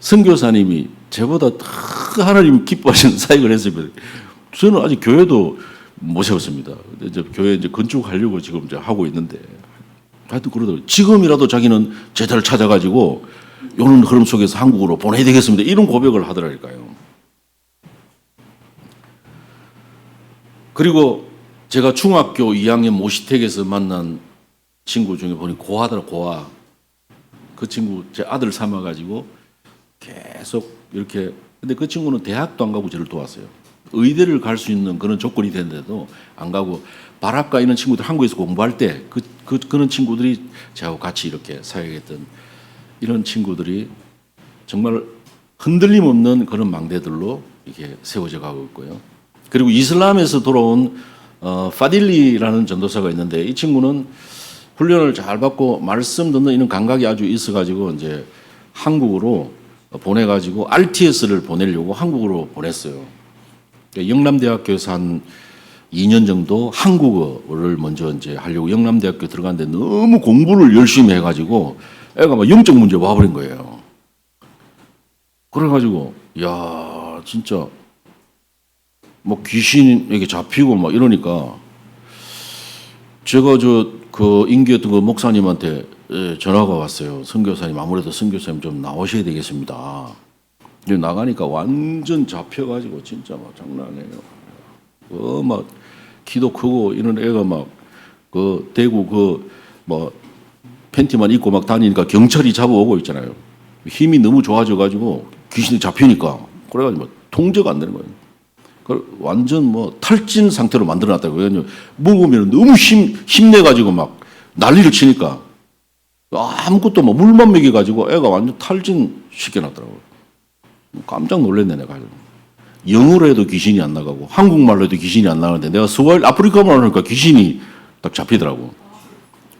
선교사님이 저보다 더 하나님 기뻐하시는 사역을 했습니다. 저는 아직 교회도 못 세웠습니다. 이제 교회 이제 건축하려고 지금 이제 하고 있는데, 하여튼 그러더라고요. 지금이라도 자기는 제자를 찾아가지고 요런 흐름 속에서 한국으로 보내야 되겠습니다. 이런 고백을 하더라니까요. 그리고 제가 중학교 2학년 모시택에서 만난 친구 중에 보니 고아더라, 고아. 그 친구 제 아들 삼아가지고 계속 이렇게, 근데 그 친구는 대학도 안 가고 저를 도왔어요. 의대를 갈 수 있는 그런 조건이 됐는데도 안 가고, 바라카 이런 친구들 한국에서 공부할 때 그런 친구들이 저하고 같이 이렇게 사역했던 이런 친구들이 정말 흔들림 없는 그런 망대들로 이렇게 세워져 가고 있고요. 그리고 이슬람에서 돌아온 파딜리라는 전도사가 있는데, 이 친구는 훈련을 잘 받고 말씀 듣는 이런 감각이 아주 있어가지고 이제 한국으로 보내가지고 RTS를 보내려고 한국으로 보냈어요. 영남대학교에서 한 2년 정도 한국어를 먼저 이제 하려고 영남대학교 들어갔는데 너무 공부를 열심히 해가지고 애가 막 영적 문제 와버린 거예요. 그래가지고 야, 진짜 뭐 귀신에게 잡히고 막 이러니까 제가 그 인계했던 그 목사님한테 전화가 왔어요. 선교사님, 아무래도 선교사님 좀 나오셔야 되겠습니다. 나가니까 완전 잡혀가지고 진짜 막 장난 아니에요. 막 키도 크고 이런 애가 막 그 대구 그 뭐 팬티만 입고 막 다니니까 경찰이 잡아오고 있잖아요. 힘이 너무 좋아져가지고 귀신이 잡히니까 그래가지고 막 통제가 안 되는 거예요. 그 완전 뭐 탈진 상태로 만들어놨다고요. 먹으면 너무 힘내가지고 막 난리를 치니까 아무것도 뭐 물만 먹여가지고 애가 완전 탈진 시켜놨더라고요. 깜짝 놀랐네 내가. 영어로 해도 귀신이 안 나가고 한국말로 해도 귀신이 안 나가는데 내가 아프리카말로 하니까 귀신이 딱 잡히더라고.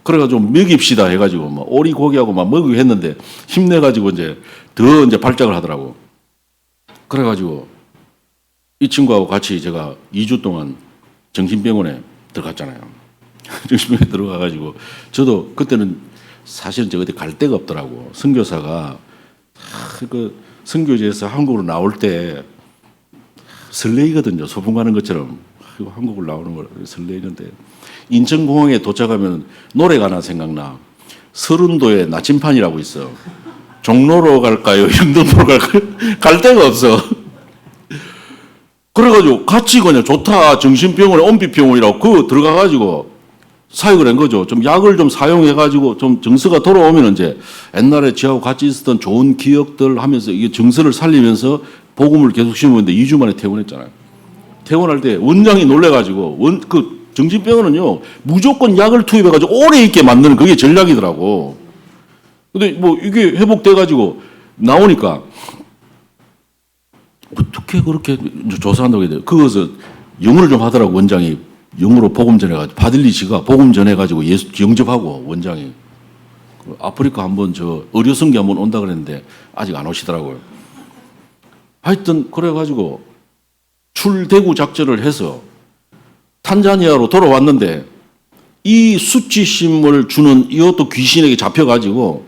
그래가지고 먹입시다 해가지고 막 오리 고기하고 막 먹이고 했는데 힘내가지고 이제 더 이제 발작을 하더라고. 그래가지고 이 친구하고 같이 제가 2주 동안 정신병원에 들어갔잖아요. 정신병원에 들어가가지고 저도 그때는 사실은 저 어디 갈 데가 없더라고. 선교사가 그 선교지에서 한국으로 나올 때 설레이거든요. 소풍 가는 것처럼 한국으로 나오는 걸 설레이는데 인천공항에 도착하면 노래가 하나 생각나. 서른도에 나침판이라고 있어. 종로로 갈까요? 영등포로 갈까요? 갈 데가 없어. 그래가지고 같이 그냥 좋다 정신병원에 온비병원이라고 그거 들어가가지고 사역을 한 거죠. 좀 약을 좀 사용해가지고 좀 정서가 돌아오면 이제 옛날에 저하고 같이 있었던 좋은 기억들 하면서 이게 정서를 살리면서 복음을 계속 심었는데 2주 만에 퇴원했잖아요. 퇴원할 때 원장이 놀래가지고 그 정신병원은요 무조건 약을 투입해가지고 오래 있게 만드는 그게 전략이더라고. 근데 뭐 이게 회복돼가지고 나오니까 어떻게 그렇게 조사한다고 해야 돼요? 그것을 영어를 좀 하더라고 원장이. 영어로 복음 전해가지고 바들리 씨가 복음 전해가지고 예수 영접하고 원장이 아프리카 한번 저 의료선교 한번 온다 그랬는데 아직 안 오시더라고요. 하여튼 그래가지고 출대구 작전을 해서 탄자니아로 돌아왔는데 이 수치심을 주는 이것도 귀신에게 잡혀가지고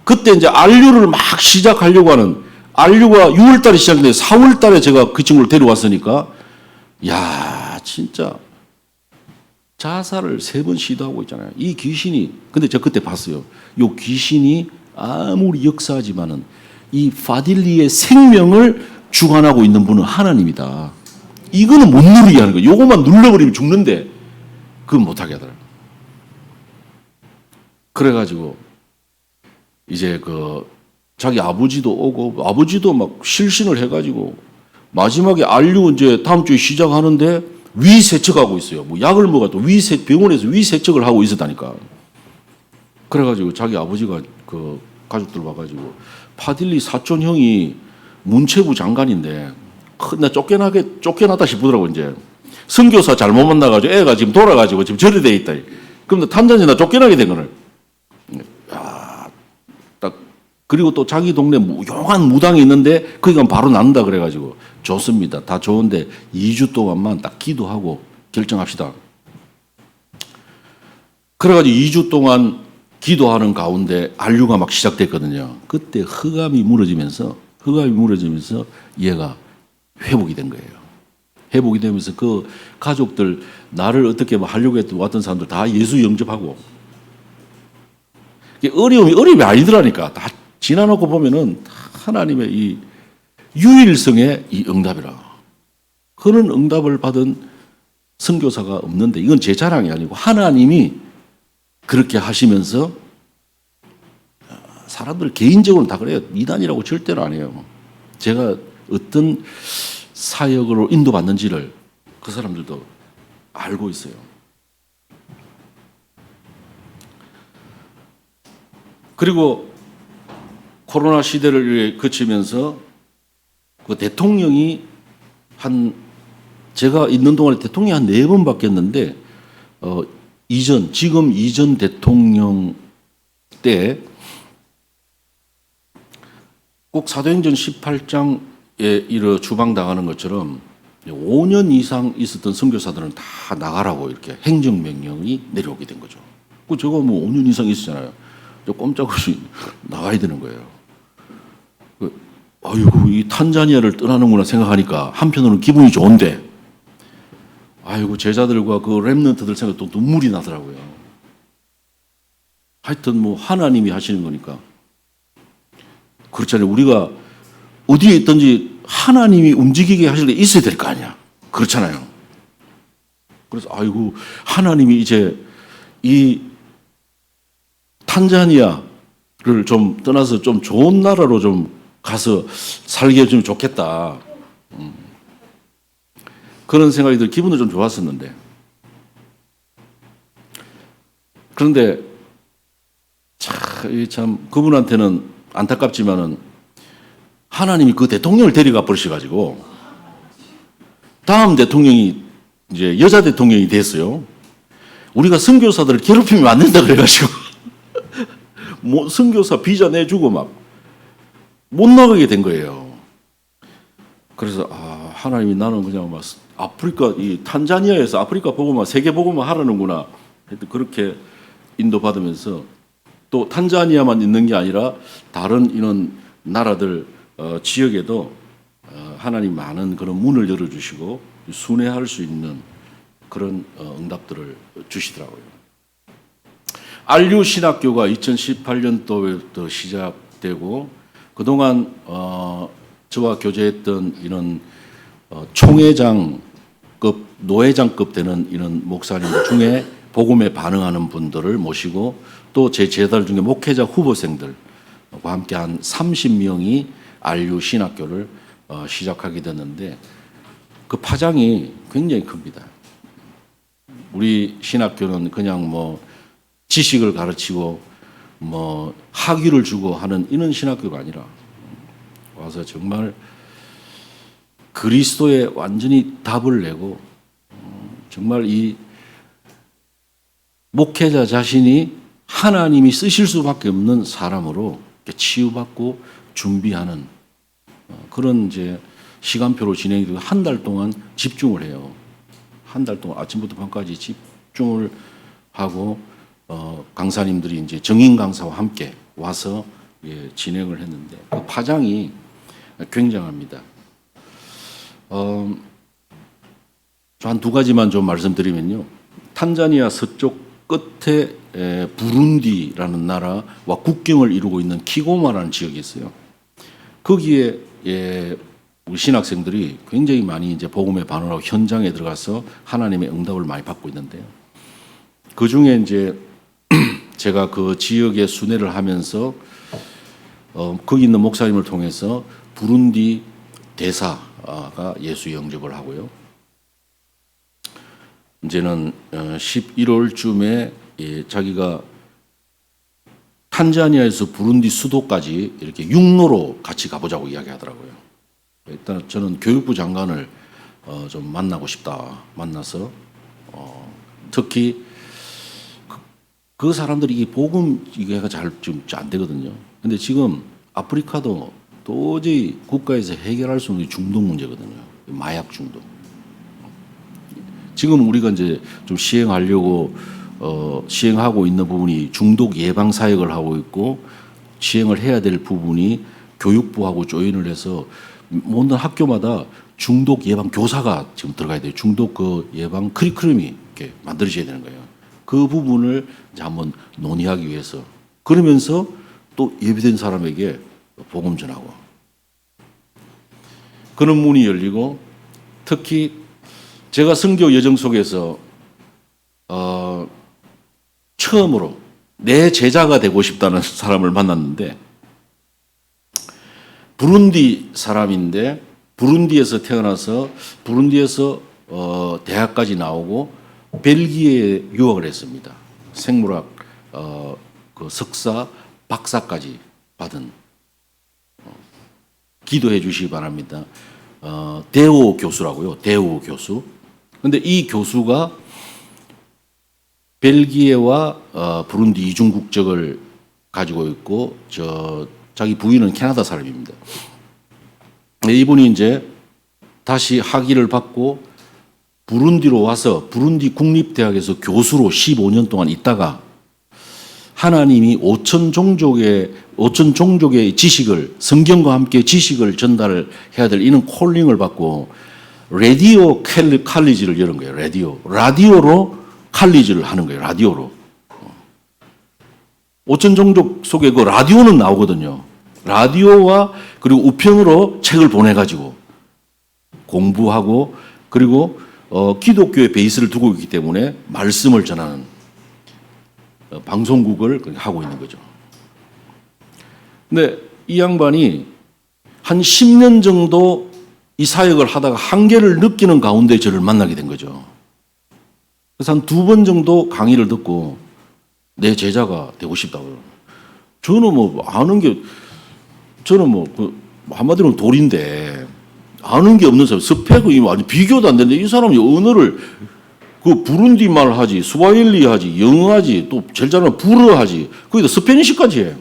그때 이제 안류를 막 시작하려고 하는 안류가 6월달에 시작했는데 4월달에 제가 그 친구를 데려왔으니까 야 진짜 자살을 3번 시도하고 있잖아요. 이 귀신이 근데 제가 그때 봤어요. 이 귀신이 아무리 역사하지만은 이 파딜리의 생명을 주관하고 있는 분은 하나님이다. 이거는 못 누리게 하는 거예요. 요것만 눌러버리면 죽는데 그건 못하게 하더라고요. 그래가지고 이제 그 자기 아버지도 오고 아버지도 막 실신을 해가지고 마지막에 안류 이제 다음 주에 시작하는데 위 세척하고 있어요. 뭐 약을 먹어도 병원에서 위 세척을 하고 있었다니까. 그래가지고 자기 아버지가 그 가족들 와가지고 파딜리 사촌 형이 문체부 장관인데 나 쫓겨나다 싶더라고 이제. 선교사 잘못 만나가지고 애가 지금 돌아가지고 지금 절에 돼 있다. 그럼 탄자니아 쫓겨나게 된 거를. 야, 딱 그리고 또 자기 동네 유용한 무당이 있는데 거기 가면 바로 난다 그래가지고 좋습니다. 다 좋은데 2주 동안만 딱 기도하고 결정합시다. 그래가지고 2주 동안 기도하는 가운데 안류가 막 시작됐거든요. 그때 흑암이 무너지면서 얘가 회복이 된 거예요. 회복이 되면서 그 가족들 나를 어떻게 하려고 왔던 사람들 다 예수 영접하고 어려움이 아니더라니까. 다 지나놓고 보면은 하나님의 이 유일성의 이 응답이라. 그런 응답을 받은 선교사가 없는데 이건 제 자랑이 아니고 하나님이 그렇게 하시면서 사람들 개인적으로는 다 그래요. 이단이라고 절대로 안 해요. 제가 어떤 사역으로 인도받는지를 그 사람들도 알고 있어요. 그리고 코로나 시대를 거치면서 그 대통령이 제가 있는 동안에 대통령이 한 4번 바뀌었는데 지금 이전 대통령 때 꼭 사도행전 18장에 이르 추방당하는 것처럼 5년 이상 있었던 선교사들은 다 나가라고 이렇게 행정명령이 내려오게 된 거죠. 저거 뭐 5년 이상 있었잖아요. 꼼짝없이 나가야 되는 거예요. 아이고, 이 탄자니아를 떠나는구나 생각하니까 한편으로는 기분이 좋은데, 아이고, 제자들과 그 렘넌트들 생각 또 눈물이 나더라고요. 하여튼 뭐 하나님이 하시는 거니까. 그렇잖아요. 우리가 어디에 있든지 하나님이 움직이게 하실 때 있어야 될 거 아니야. 그렇잖아요. 그래서 아이고, 하나님이 이제 이 탄자니아를 좀 떠나서 좀 좋은 나라로 좀 가서 살게 해주면 좋겠다. 그런 생각이 들 기분도 좀 좋았었는데. 그런데 참 그분한테는 안타깝지만은 하나님이 그 대통령을 데려가 버리셔가지고 다음 대통령이 이제 여자 대통령이 됐어요. 우리가 선교사들을 괴롭히면 안 된다 그래가지고 뭐 선교사 비자 내주고 막 못 나가게 된 거예요. 그래서 하나님이 나는 그냥 막 아프리카 이 탄자니아에서 아프리카 보고만 세계 보고만 하라는구나. 그렇게 인도받으면서 또 탄자니아만 있는 게 아니라 다른 이런 나라들 지역에도 하나님 많은 그런 문을 열어주시고 순회할 수 있는 그런 응답들을 주시더라고요. 안류 신학교가 2018년도부터 시작되고 그동안 저와 교제했던 이런 총회장급, 노회장급 되는 이런 목사님들 중에 복음에 반응하는 분들을 모시고 또 제 제자들 중에 목회자 후보생들과 함께 한 30명이 안류 신학교를 시작하게 됐는데 그 파장이 굉장히 큽니다. 우리 신학교는 그냥 뭐 지식을 가르치고 뭐 학위를 주고 하는 이런 신학교가 아니라 와서 정말 그리스도에 완전히 답을 내고 정말 이 목회자 자신이 하나님이 쓰실 수밖에 없는 사람으로 치유받고 준비하는 그런 이제 시간표로 진행이 되고 한 달 동안 집중을 해요. 한 달 동안 아침부터 밤까지 집중을 하고 강사님들이 이제 정인 강사와 함께 와서 진행을 했는데 그 파장이 굉장합니다. 한 2가지만 좀 말씀드리면요. 탄자니아 서쪽 끝에 부룬디라는 나라와 국경을 이루고 있는 키고마라는 지역이 있어요. 거기에 우리 신학생들이 굉장히 많이 이제 복음에 반응하고 현장에 들어가서 하나님의 응답을 많이 받고 있는데요. 그 중에 이제 제가 그 지역에 순회를 하면서 거기 있는 목사님을 통해서 부룬디 대사가 예수 영접을 하고요. 이제는 11월쯤에 자기가 탄자니아에서 부룬디 수도까지 이렇게 육로로 같이 가보자고 이야기하더라고요. 일단 저는 교육부 장관을 좀 만나고 싶다. 만나서 특히 그 사람들이 이 복음 이게가 잘 좀 안 되거든요. 근데 지금 아프리카도 도저히 국가에서 해결할 수 없는 중독 문제거든요. 마약 중독. 지금 우리가 이제 좀 시행하려고 시행하고 있는 부분이 중독 예방 사역을 하고 있고 시행을 해야 될 부분이 교육부하고 조인을 해서 모든 학교마다 중독 예방 교사가 지금 들어가야 돼요. 중독 그 예방 커리큘럼이 이렇게 만들어져야 되는 거예요. 그 부분을 이제 한번 논의하기 위해서 그러면서 또 예비된 사람에게 복음 전하고 그런 문이 열리고 특히 제가 선교 여정 속에서 처음으로 내 제자가 되고 싶다는 사람을 만났는데 부룬디 사람인데 부룬디에서 태어나서 부룬디에서 대학까지 나오고 벨기에에 유학을 했습니다. 생물학 그 석사 박사까지 받은 기도해 주시기 바랍니다. 데오 교수라고요. 데오 교수. 근데 이 교수가 벨기에와 부룬디 이중 국적을 가지고 있고 자기 부인은 캐나다 사람입니다. 이분이 이제 다시 학위를 받고 부룬디로 와서 부룬디 국립대학에서 교수로 15년 동안 있다가 하나님이 5천 종족의 지식을 성경과 함께 지식을 전달해야 될 이런 콜링을 받고 라디오 칼리지를 여는 거예요. 라디오로 칼리지를 하는 거예요. 라디오로. 5천 종족 속에 그 라디오는 나오거든요. 라디오와 그리고 우편으로 책을 보내가지고 공부하고 그리고 기독교의 베이스를 두고 있기 때문에 말씀을 전하는 방송국을 하고 있는 거죠. 근데 이 양반이 한 10년 정도 이 사역을 하다가 한계를 느끼는 가운데 저를 만나게 된 거죠. 그래서 한 2번 정도 강의를 듣고 내 제자가 되고 싶다고요. 저는 뭐 아는 게 저는 한마디로 돌인데 아는 게 없는 사람 스펙이 아주 비교도 안 되는데 이 사람이 언어를 그 부룬디 말 하지, 스와힐리 하지, 영어 하지, 또 제일 잘하는 불어 하지, 거기다 스페니쉬까지 해.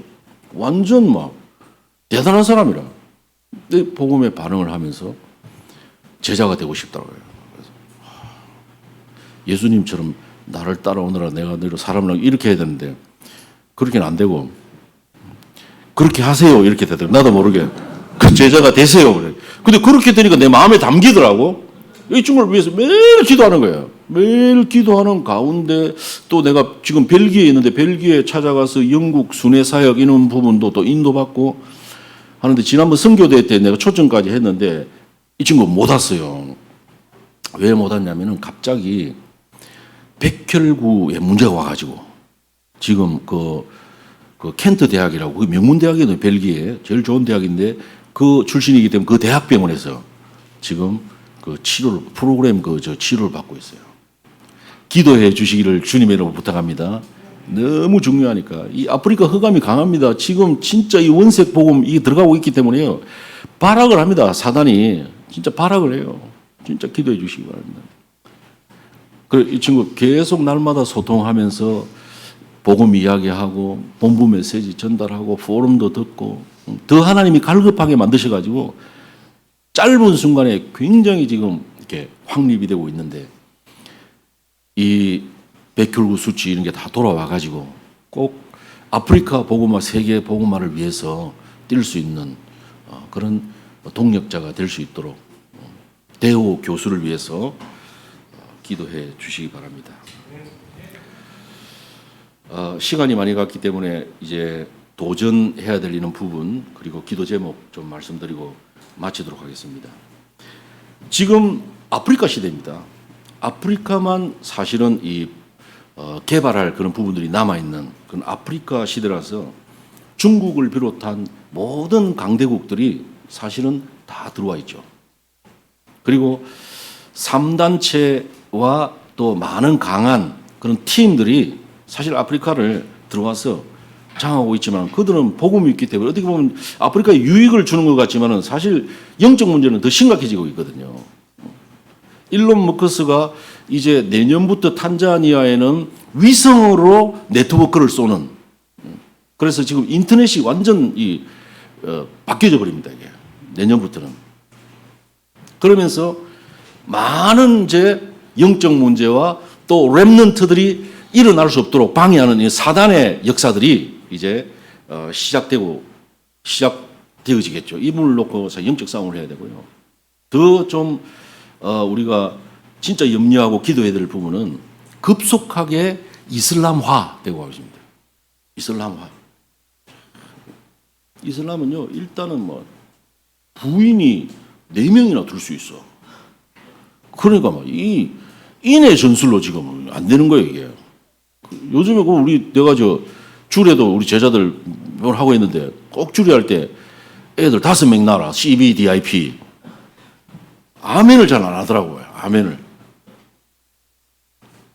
완전 막 대단한 사람이라. 근데 복음에 반응을 하면서 제자가 되고 싶다고요. 그래서 예수님처럼 나를 따라오느라 내가 너를 사람을 이렇게 해야 되는데 그렇게는 안 되고 그렇게 하세요 이렇게 되더라고요. 나도 모르게 그 제자가 되세요 그래. 근데 그렇게 되니까 내 마음에 담기더라고. 이 친구를 위해서 매일 기도하는 거예요. 매일 기도하는 가운데 또 내가 지금 벨기에에 있는데 벨기에 찾아가서 영국 순회 사역 이런 부분도 또 인도받고 하는데 지난번 선교대회 때 내가 초청까지 했는데 이 친구 못 왔어요. 왜 못 왔냐면은 갑자기 백혈구에 문제가 와가지고 지금 그 켄트 대학이라고 그 명문 대학이거든요. 벨기에 제일 좋은 대학인데 그 출신이기 때문에 그 대학병원에서 지금 그 치료를 프로그램 치료를 받고 있어요. 기도해 주시기를 주님의 이름으로 부탁합니다. 너무 중요하니까 이 아프리카 흑암이 강합니다. 지금 진짜 이 원색 복음 이게 들어가고 있기 때문에요. 발악을 합니다. 사단이 진짜 발악을 해요. 진짜 기도해 주시기 바랍니다. 그래 이 친구 계속 날마다 소통하면서 복음 이야기하고 본부 메시지 전달하고 포럼도 듣고 더 하나님이 갈급하게 만드셔가지고 짧은 순간에 굉장히 지금 이렇게 확립이 되고 있는데 이 백혈구 수치 이런 게 다 돌아와가지고 꼭 아프리카 복음화 세계 복음화를 위해서 뛸 수 있는 그런 동력자가 될 수 있도록 데오 교수를 위해서 기도해 주시기 바랍니다. 시간이 많이 갔기 때문에 이제 도전해야 될 이런 부분 그리고 기도 제목 좀 말씀드리고 마치도록 하겠습니다. 지금 아프리카 시대입니다. 아프리카만 사실은 이 개발할 그런 부분들이 남아있는 그런 아프리카 시대라서 중국을 비롯한 모든 강대국들이 사실은 다 들어와 있죠. 그리고 3단체와 또 많은 강한 그런 팀들이 사실 아프리카를 들어와서 장하고 있지만 그들은 복음이 있기 때문에 어떻게 보면 아프리카에 유익을 주는 것 같지만 사실 영적 문제는 더 심각해지고 있거든요. 일론 머스크가 이제 내년부터 탄자니아에는 위성으로 네트워크를 쏘는 그래서 지금 인터넷이 완전 바뀌어져 버립니다. 이게 내년부터는. 그러면서 많은 이제 영적 문제와 또 렘넌트들이 일어날 수 없도록 방해하는 이 사단의 역사들이 이제 시작되어지겠죠. 이분을 놓고서 영적 싸움을 해야 되고요. 더 좀 우리가 진짜 염려하고 기도해야 될 부분은 급속하게 이슬람화 되고 있습니다. 이슬람화. 이슬람은요, 일단은 뭐 부인이 4명이나 둘 수 있어. 그러니까 막 이 인의 전술로 지금 안 되는 거예요, 이게. 요즘에 내가 줄에도 우리 제자들 뭘 하고 있는데 꼭 줄에 할 때 애들 5명 나라 CBDIP 아멘을 잘 안 하더라고요. 아멘을.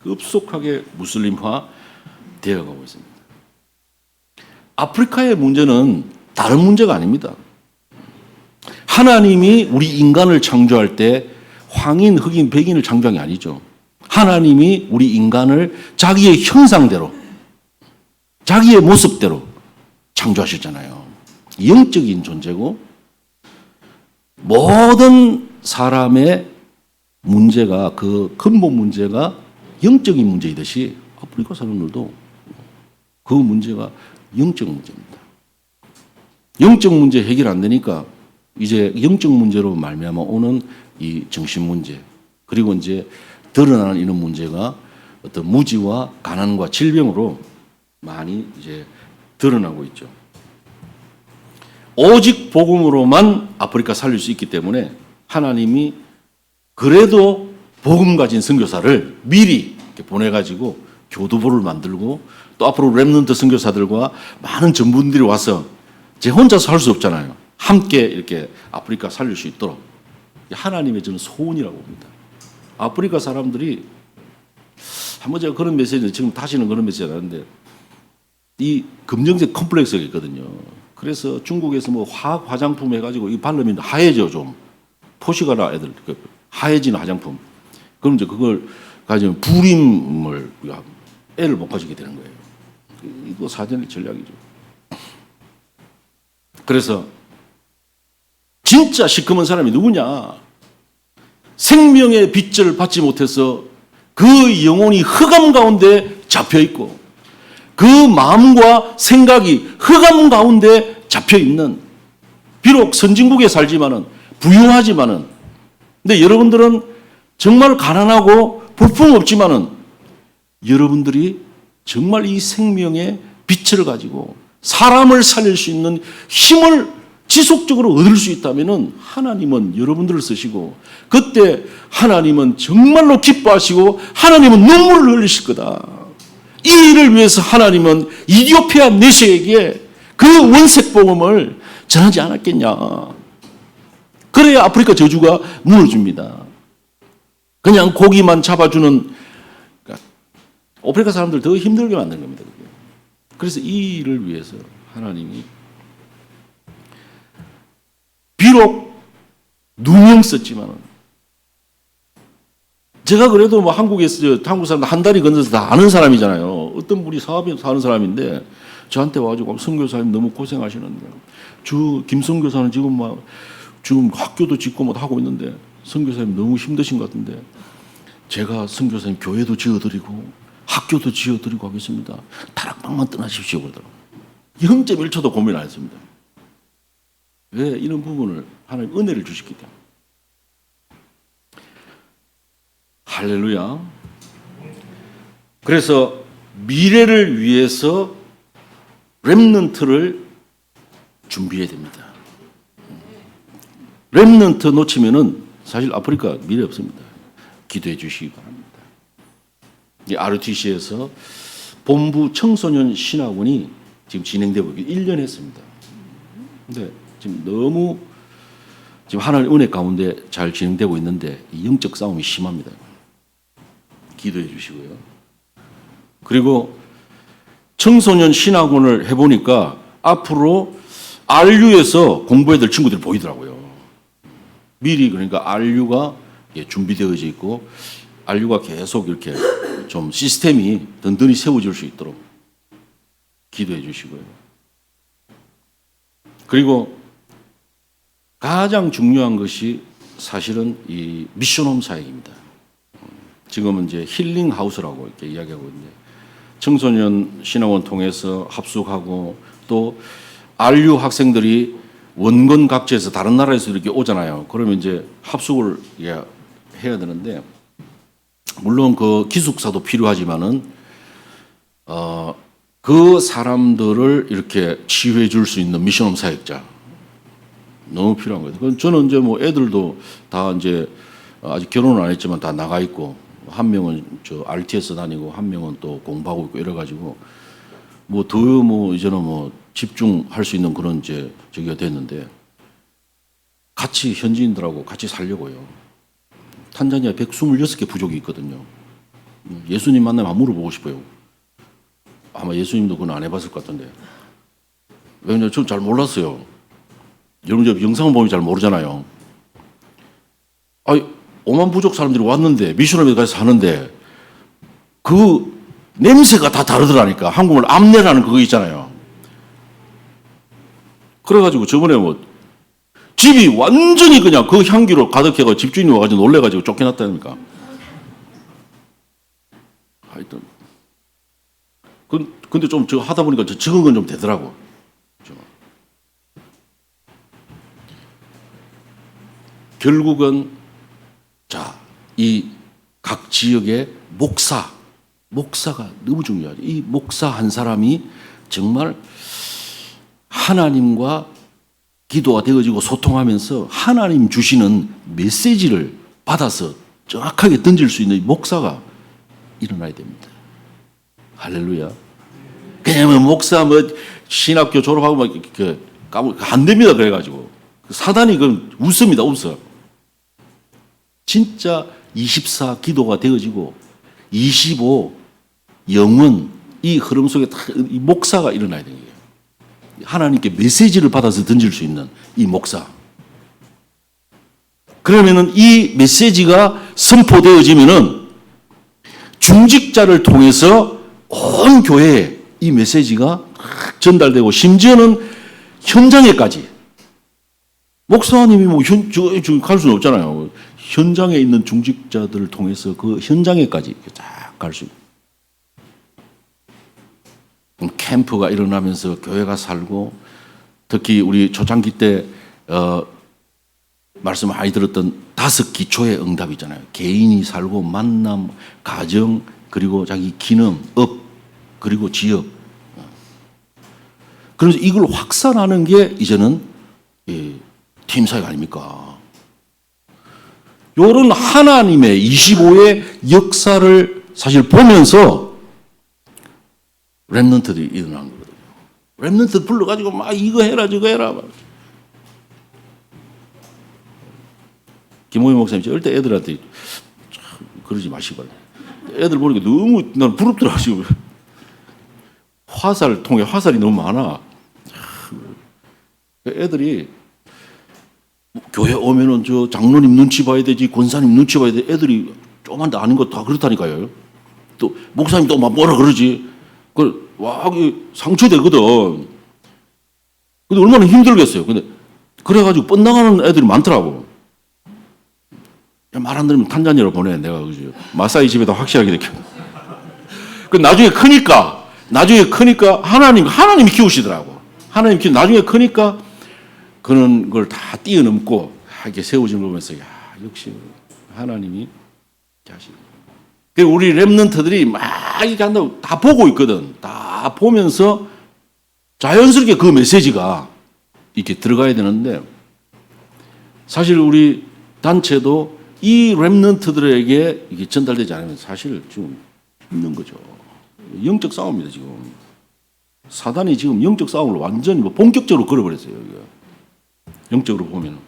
급속하게 무슬림화 되어가고 있습니다. 아프리카의 문제는 다른 문제가 아닙니다. 하나님이 우리 인간을 창조할 때 황인, 흑인, 백인을 창조한 게 아니죠. 하나님이 우리 인간을 자기의 형상대로, 자기의 모습대로 창조하셨잖아요. 영적인 존재고 모든 사람의 문제가 그 근본 문제가 영적인 문제이듯이 아프리카 사람들도 그 문제가 영적 문제입니다. 영적 문제 해결 안 되니까 이제 영적 문제로 말미암아 오는 이 정신 문제 그리고 이제 드러나는 이런 문제가 어떤 무지와 가난과 질병으로 많이 이제 드러나고 있죠. 오직 복음으로만 아프리카 살릴 수 있기 때문에 하나님이 그래도 복음 가진 선교사를 미리 보내가지고 교두보를 만들고 또 앞으로 렘넌트 선교사들과 많은 전문들이 와서 제 혼자서 할 수 없잖아요. 함께 이렇게 아프리카 살릴 수 있도록 하나님의 저는 소원이라고 봅니다. 아프리카 사람들이 한번 제가 그런 메시지 지금 다시는 그런 메시지 안 하는데 이 검정색 컴플렉스가 있거든요. 그래서 중국에서 뭐 화학 화장품 해가지고 이 바르면 하얘져 좀 포시가라 애들 하얘지는 화장품. 그럼 이제 그걸 가지면 불임을 애를 못 가지게 되는 거예요. 이거 사전의 전략이죠. 그래서 진짜 시커먼 사람이 누구냐? 생명의 빛을 받지 못해서 그 영혼이 흑암 가운데 잡혀 있고 그 마음과 생각이 흑암 가운데 잡혀 있는 비록 선진국에 살지만은 부유하지만은 근데 여러분들은 정말 가난하고 볼품 없지만은 여러분들이 정말 이 생명의 빛을 가지고 사람을 살릴 수 있는 힘을 지속적으로 얻을 수 있다면은 하나님은 여러분들을 쓰시고 그때 하나님은 정말로 기뻐하시고 하나님은 눈물을 흘리실 거다. 이 일을 위해서 하나님은 이디오피아 내시에게 그 원색 복음을 전하지 않았겠냐. 그래야 아프리카 저주가 무너집니다. 그냥 고기만 잡아주는 아프리카 사람들 더 힘들게 만든 겁니다. 그래서 이 일을 위해서 하나님이 비록 누명 썼지만 제가 그래도 뭐 한국에서 한국 사람들 한 달이 건너서 다 아는 사람이잖아요. 어떤 분이 사업에서 사는 사람인데 저한테 와가지고 선교사님 너무 고생하시는데 저 김선교사는 지금 학교도 짓고 뭐 하고 있는데 선교사님 너무 힘드신 것 같은데 제가 선교사님 교회도 지어드리고 학교도 지어드리고 하겠습니다. 다락방만 떠나십시오 그러더라고요. 0.1초도 고민 안 했습니다. 왜? 이런 부분을 하나님 은혜를 주셨기 때문에. 할렐루야. 그래서 미래를 위해서 렘넌트를 준비해야 됩니다. 렘넌트 놓치면은 사실 아프리카 미래 없습니다. 기도해 주시기 바랍니다. 이 RTC에서 본부 청소년 신학원이 지금 진행되고 1년 했습니다. 근데 지금 너무 하나님의 은혜 가운데 잘 진행되고 있는데 영적 싸움이 심합니다. 기도해 주시고요. 그리고 청소년 신학원을 해보니까 앞으로 RU에서 공부해야 될 친구들이 보이더라고요. 미리 그러니까 RU가 준비되어져 있고 RU가 계속 이렇게 좀 시스템이 든든히 세워질 수 있도록 기도해 주시고요. 그리고 가장 중요한 것이 사실은 이 미션홈 사역입니다. 지금은 이제 힐링 하우스라고 이렇게 이야기하고 있는데 청소년 신학원 통해서 합숙하고 또 RU 학생들이 원건 각지에서 다른 나라에서 이렇게 오잖아요. 그러면 이제 합숙을 해야 되는데 물론 그 기숙사도 필요하지만은 그 사람들을 이렇게 치유해 줄 수 있는 미션홈 사역자 너무 필요한 거예요. 그건 저는 이제 뭐 애들도 다 이제 아직 결혼은 안 했지만 다 나가 있고 한 명은 저 RTS 다니고 한 명은 또 공부하고 있고 이래가지고 뭐 더 뭐 이제는 뭐 집중할 수 있는 그런 이제 저기가 됐는데 같이 현지인들하고 같이 살려고요. 탄자니아 126개 부족이 있거든요. 예수님 만나면 안 물어보고 싶어요. 아마 예수님도 그건 안 해봤을 것 같은데. 왜냐면 저는 잘 몰랐어요. 여러분 저 영상을 보면 잘 모르잖아요. 아니 5만 부족 사람들이 왔는데 미션홈에 가서 사는데 그 냄새가 다 다르더라니까. 한국말 암내라는 그거 있잖아요. 그래가지고 저번에 뭐 집이 완전히 그냥 그 향기로 가득해가지고 집주인이 와가지고 놀래가지고 쫓겨났다니까. 하여튼 근데 좀 저 하다 보니까 적응은 좀 되더라고. 결국은 이 각 지역의 목사가 너무 중요하죠. 이 목사 한 사람이 정말 하나님과 기도가 되어지고 소통하면서 하나님 주시는 메시지를 받아서 정확하게 던질 수 있는 목사가 일어나야 됩니다. 할렐루야. 그냥 목사 신학교 졸업하고 막 안 됩니다. 그래가지고 사단이 웃습니다. 웃어. 진짜 24 기도가 되어지고 25 영원 이 흐름 속에 이 목사가 일어나야 되는 거예요. 하나님께 메시지를 받아서 던질 수 있는 이 목사. 그러면은 이 메시지가 선포되어지면은 중직자를 통해서 온 교회에 이 메시지가 전달되고 심지어는 현장에까지. 목사님이 뭐 갈 수는 없잖아요. 현장에 있는 중직자들을 통해서 그 현장에까지 딱 갈 수 있고. 캠프가 일어나면서 교회가 살고 특히 우리 초창기 때 말씀 많이 들었던 5 기초의 응답 있잖아요. 개인이 살고 만남, 가정, 그리고 자기 기능, 업, 그리고 지역. 그래서 이걸 확산하는 게 이제는 팀사역 아닙니까? 이런 하나님의 25의 역사를 사실 보면서 렘넌트들이 일어난 거거든요. 렘넌트 불러가지고 막 이거 해라 저거 해라. 김호희 목사님 절대 애들한테 그러지 마시고 애들 보니까 너무 난 부럽더라 지금. 통에 화살이 너무 많아. 애들이 교회 오면은 저 장로님 눈치 봐야 되지, 권사님 눈치 봐야 돼. 애들이 조금만 더 아는 거 다 그렇다니까요. 또 목사님 또 막 뭐라 그러지. 와, 상처되거든. 근데 얼마나 힘들겠어요. 근데 그래가지고 뻗나가는 애들이 많더라고. 말 안 들으면 탄자니아로 보내. 내가 그죠. 마사이 집에다 확실하게 이렇게. 그 나중에 크니까 하나님이 키우시더라고. 나중에 크니까 그런 걸 다 뛰어넘고 이렇게 세워진 걸 보면서 역시 하나님이 자신. 우리 렘넌트들이 막 이렇게 한다고 다 보고 있거든. 다 보면서 자연스럽게 그 메시지가 이렇게 들어가야 되는데 사실 우리 단체도 이 렘넌트들에게 이게 전달되지 않으면 사실 지금 힘든 거죠. 영적 싸움입니다, 지금. 사단이 지금 영적 싸움을 완전히 본격적으로 걸어버렸어요, 여기가. 영적으로 보면.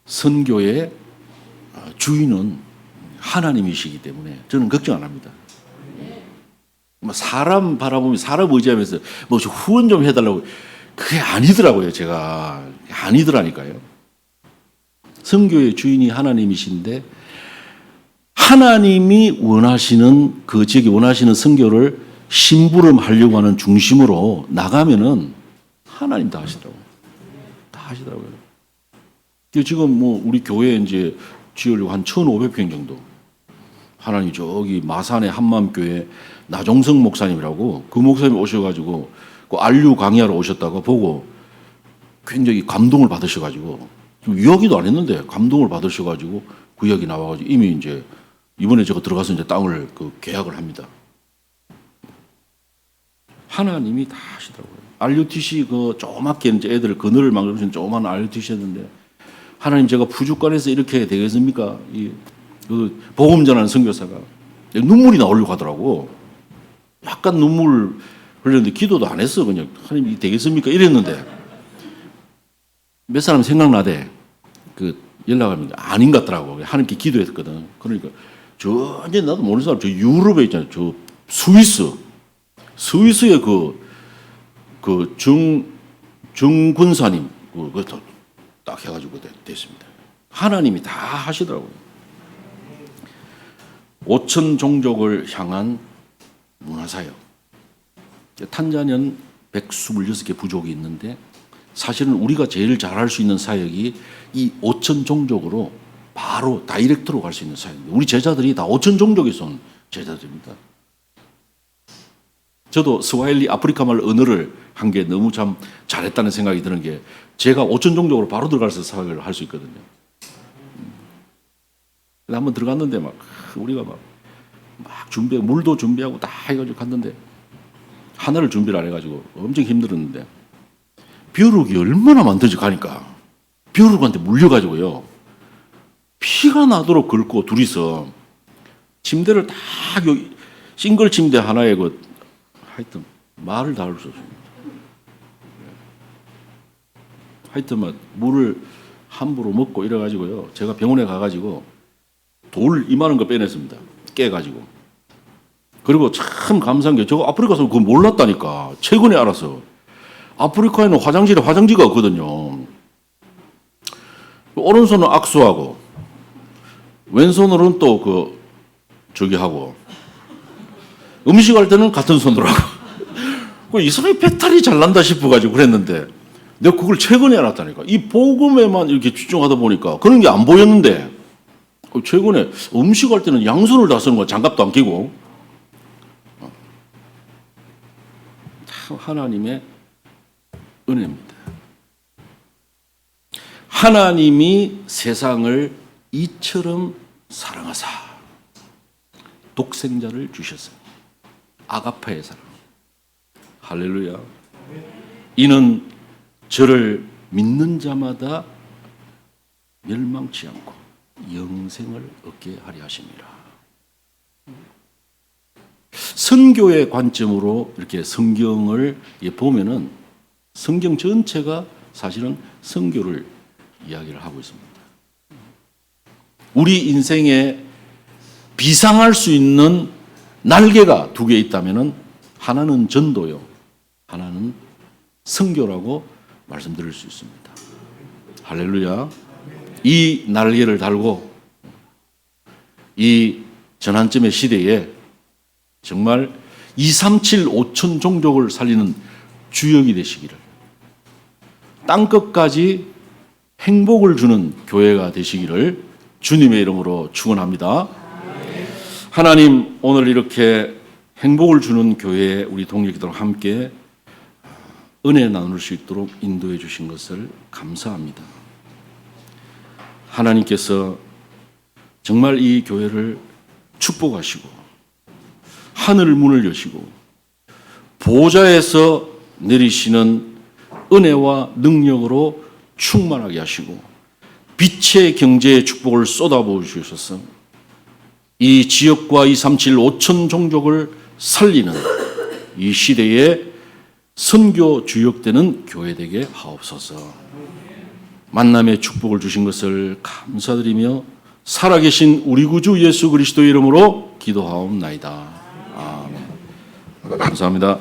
선교의 주인은 하나님이시기 때문에 저는 걱정 안 합니다. 사람 바라보면 사람 의지하면서 뭐 후원 좀 해달라고 그게 아니더라고요. 제가 아니더라니까요. 선교의 주인이 하나님이신데 하나님이 원하시는 그 지역이 원하시는 선교를 심부름하려고 하는 중심으로 나가면은 하나님 다 하시더라고요. 다 하시더라고요. 지금 뭐 우리 교회 이제 지으려고 한 1,500평 정도. 하나님 저기 마산의 한마음교회 나종성 목사님이라고 그 목사님 오셔가지고 그 안류 강의하러 오셨다고 보고 굉장히 감동을 받으셔가지고 이야기도 안 했는데 감동을 받으셔가지고 그 이야기 나와가지고 이미 이제 이번에 제가 들어가서 이제 땅을 그 계약을 합니다. 하나님이 다 하시더라고요. RUTC 그 조그맣게 이제 애들 그늘을 막으신 조그만 RUTC였는데 하나님 제가 부족간에서 이렇게 되겠습니까? 그 복음 전하는 선교사가 눈물이 나오려고 하더라고. 약간 눈물 흘렸는데 기도도 안 했어. 그냥 하나님 이 되겠습니까? 이랬는데 몇 사람 생각나대. 그 연락하면 아닌 것 같더라고. 하나님께 기도했거든. 그러니까 저 이제 나도 모르는 사람 저 유럽에 있잖아요. 저 스위스의 그 정군사님 그거 딱 해가지고 됐습니다. 하나님이 다 하시더라고요. 5천 종족을 향한 문화사역. 탄자니아는 126개 부족이 있는데 사실은 우리가 제일 잘할 수 있는 사역이 이 5천 종족으로 바로 다이렉트로 갈 수 있는 사역입니다. 우리 제자들이 다 5천 종족에서 온 제자들입니다. 저도 스와힐리 아프리카 말 언어를 한 게 너무 참 잘했다는 생각이 드는 게 제가 5천 종족으로 바로 들어가서 사역을 할 수 있거든요. 한번 들어갔는데 우리가 막 준비하고 물도 준비하고 다 해가지고 갔는데 하나를 준비를 안 해가지고 엄청 힘들었는데 벼룩이 얼마나 많든지 가니까 벼룩한테 물려가지고요 피가 나도록 긁고 둘이서 침대를 딱 여기 싱글 침대 하나에 하여튼 말을 다 할 수 없습니다. 하여튼 막 물을 함부로 먹고 이래가지고요 제가 병원에 가가지고 돌 이만한 거 빼냈습니다. 깨가지고. 그리고 참 감사한 게 저 아프리카에서 그거 몰랐다니까. 최근에 알아서. 아프리카에는 화장실에 화장지가 없거든요. 오른손은 악수하고 왼손으로는 또 저기 하고 음식할 때는 같은 손으로 하고 이 사람이 배탈이 잘 난다 싶어가지고 그랬는데 내가 그걸 최근에 알았다니까. 이 복음에만 이렇게 집중하다 보니까 그런 게 안 보였는데 최근에 음식할 때는 양손을 다 쓰는 거야. 장갑도 안 끼고. 하나님의 은혜입니다. 하나님이 세상을 이처럼 사랑하사 독생자를 주셨어요. 아가파의 사랑. 할렐루야. 이는 저를 믿는 자마다 멸망치 않고 영생을 얻게 하려 하심이라. 선교의 관점으로 이렇게 성경을 보면은 성경 전체가 사실은 선교를 이야기를 하고 있습니다. 우리 인생에 비상할 수 있는 날개가 두 개 있다면은 하나는 전도요, 하나는 선교라고 말씀드릴 수 있습니다. 할렐루야. 이 날개를 달고 이 전환점의 시대에 정말 237 5천 종족을 살리는 주역이 되시기를, 땅끝까지 행복을 주는 교회가 되시기를 주님의 이름으로 축원합니다. 하나님, 오늘 이렇게 행복을 주는 교회에 우리 동역자들과 함께 은혜 나눌 수 있도록 인도해 주신 것을 감사합니다. 하나님께서 정말 이 교회를 축복하시고 하늘 문을 여시고 보좌에서 내리시는 은혜와 능력으로 충만하게 하시고 빛의 경제의 축복을 쏟아부어 주셔서 이 지역과 237 5천 종족을 살리는 이 시대에 선교 주역되는 교회 되게 하옵소서. 만남의 축복을 주신 것을 감사드리며 살아계신 우리 구주 예수 그리스도 이름으로 기도하옵나이다. 아멘. 감사합니다.